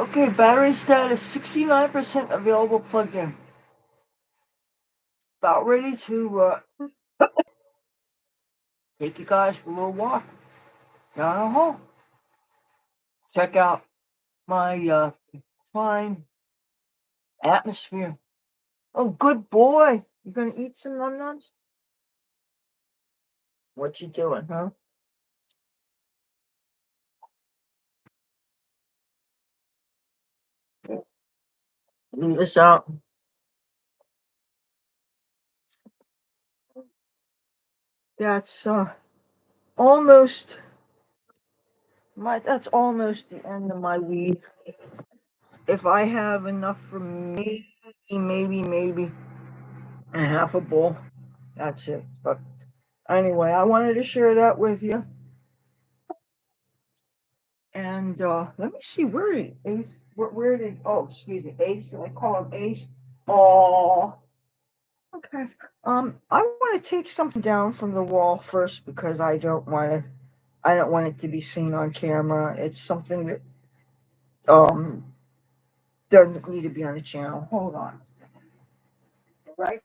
Okay, battery status 69% available plugged in. About ready to take you guys for a little walk down the hall. Check out my fine atmosphere. Oh, good boy. You gonna eat some num nums? What you doing, huh? Leave this out. That's almost that's almost the end of my week. If I have enough for maybe a half a bowl, that's it. But anyway, I wanted to share that with you. And let me see, where did Ace? Where did? Oh, excuse me, Ace. Did I call him Ace? Oh, okay. I want to take something down from the wall first because I don't want to. I don't want it to be seen on camera. It's something that um doesn't need to be on the channel. Hold on. Right.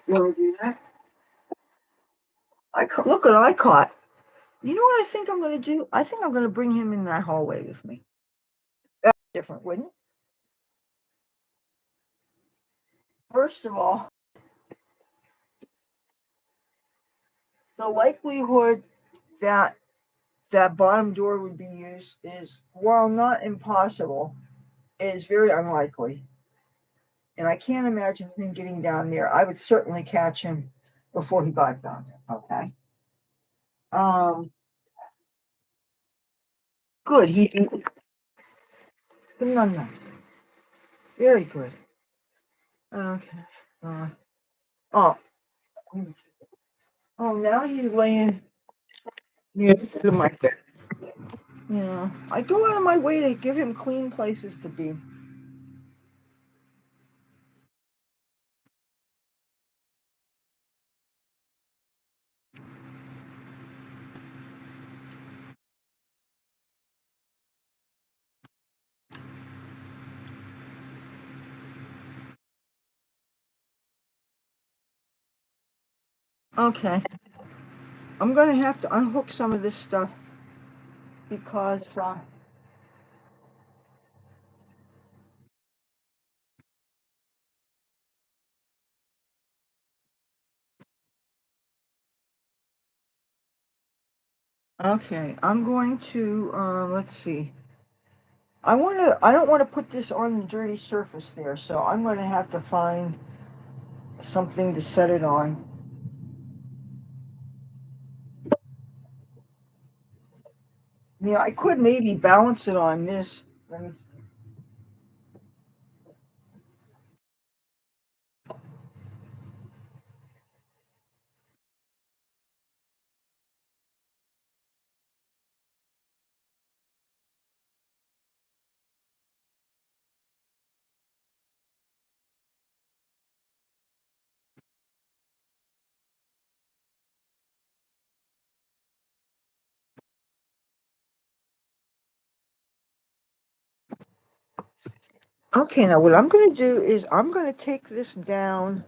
You want to do that? Look what I caught. You know what I think I'm going to do? I think I'm going to bring him in that hallway with me. That's different, wouldn't it? First of all, the likelihood that that bottom door would be used is, while not impossible, is very unlikely. And I can't imagine him getting down there. I would certainly catch him before he got down there. Okay. Good. He no, no. Very good. Okay. Oh. Oh, now he's laying near to my bed. Yeah. I go out of my way to give him clean places to be. Okay. I'm gonna have to unhook some of this stuff because okay, I'm going to let's see. I don't want to put this on the dirty surface there, so I'm going to have to find something to set it on. Yeah, I could maybe balance it on this. Let me see. Okay, now what I'm going to do is I'm going to take this down.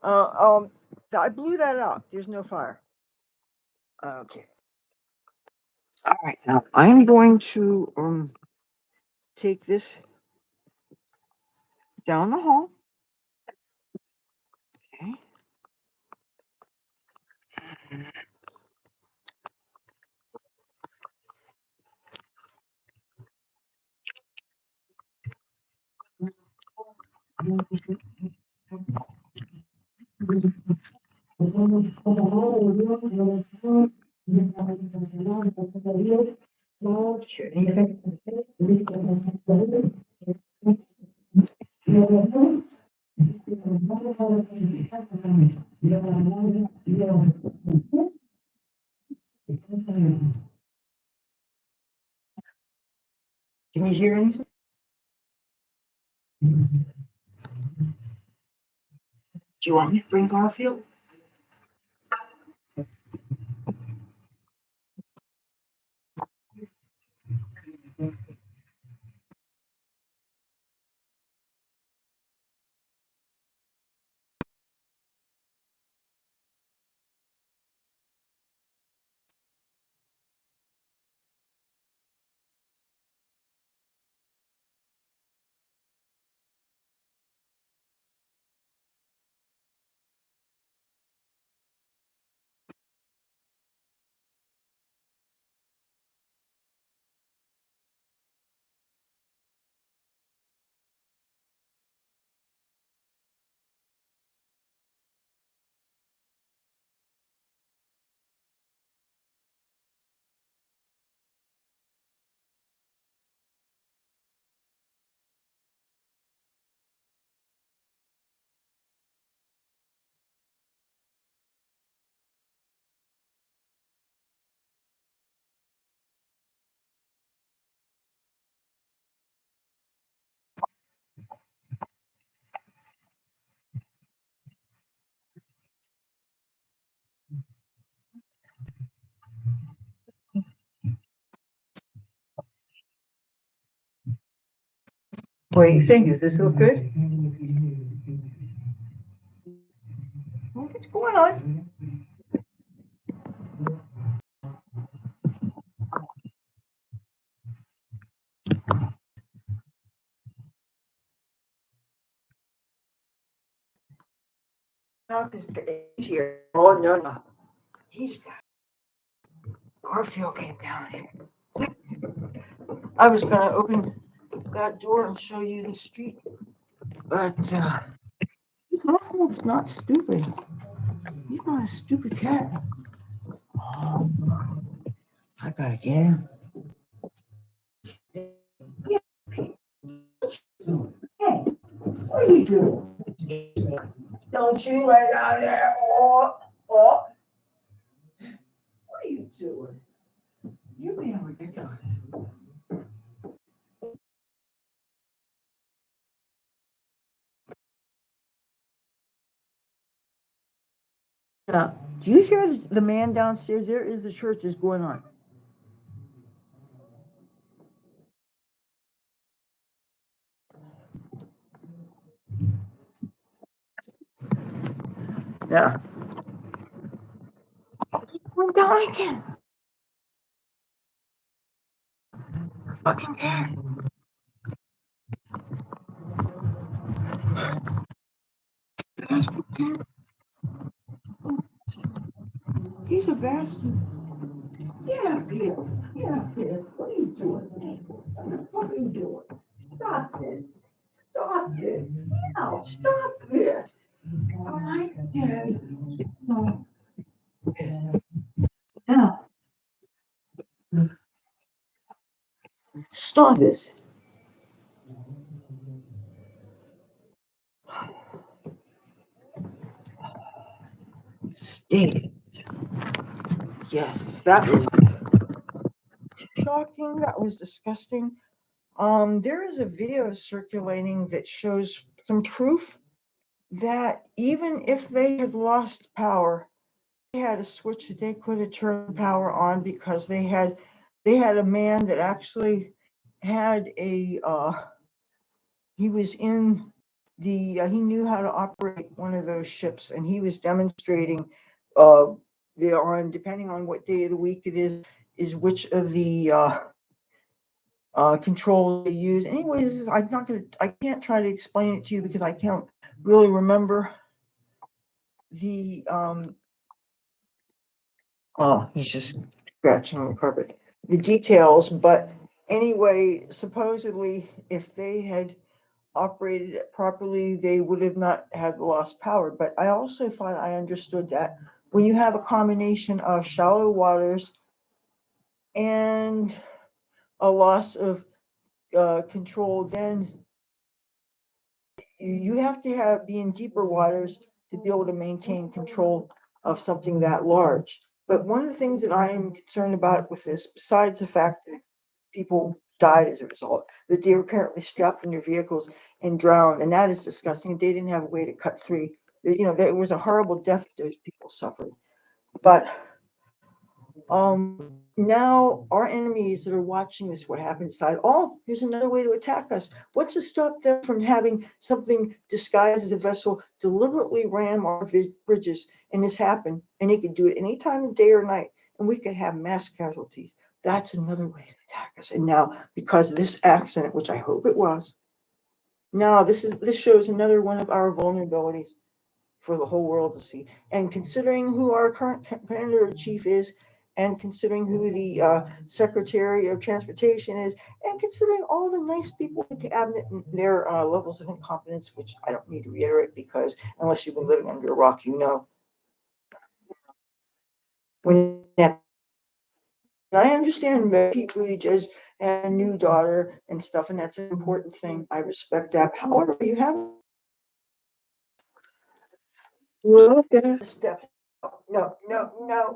I blew that up. There's no fire. Okay. All right. Now I'm going to take this down the hall. Okay. Can you hear anything? Do you want me to bring Garfield? What do you think? Does this look good? What's going on? Is here. Oh no, no. He's Garfield came down here. I was gonna open that door and show you the street. But Garfield's not stupid. He's not a stupid cat. Oh, I gotta get him. Hey, what are you doing? Don't you lay down there. Oh, what are you doing? You're being ridiculous. Yeah. Do you hear the man downstairs? There is the church is going on. Yeah. Going down again. Fucking cat. He's a bastard. Yeah, Peter. Yeah, Peter. What are you doing? What are you doing? Stop this. Stop this. No, stop this. All right, yeah. No. Now, stop this. Stay. Yes, that was shocking. That was disgusting. There is a video circulating that shows some proof that even if they had lost power, they had a switch that they could have turned power on because they had a man that actually had a he was in the he knew how to operate one of those ships, and he was demonstrating uh there on, depending on what day of the week it is which of the controls they use. Anyways, I can't try to explain it to you because I can't really remember the oh, he's just scratching on the carpet. The details, but anyway, supposedly, if they had operated it properly, they would have not had lost power. But I also thought I understood that when you have a combination of shallow waters and a loss of control, then you have to be in deeper waters to be able to maintain control of something that large. But one of the things that I am concerned about with this, besides the fact that people died as a result, that they were apparently strapped in their vehicles and drowned, and that is disgusting. They didn't have a way to cut through. There was a horrible death those people suffered. But now our enemies that are watching this, what happened, decide, oh, here's another way to attack us. What's to stop them from having something disguised as a vessel deliberately ram our bridges? And this happened, and they could do it any time of day or night, and we could have mass casualties. That's another way to attack us. And now, because of this accident, which I hope it was, now this shows another one of our vulnerabilities for the whole world to see. And considering who our current commander in chief is, and considering who the Secretary of Transportation is, and considering all the nice people in the cabinet and their levels of incompetence, which I don't need to reiterate because unless you've been living under a rock, when that. And I understand Pete Buttigieg had a new daughter and stuff, and that's an important thing. I respect that. However, you have step. No, no, no.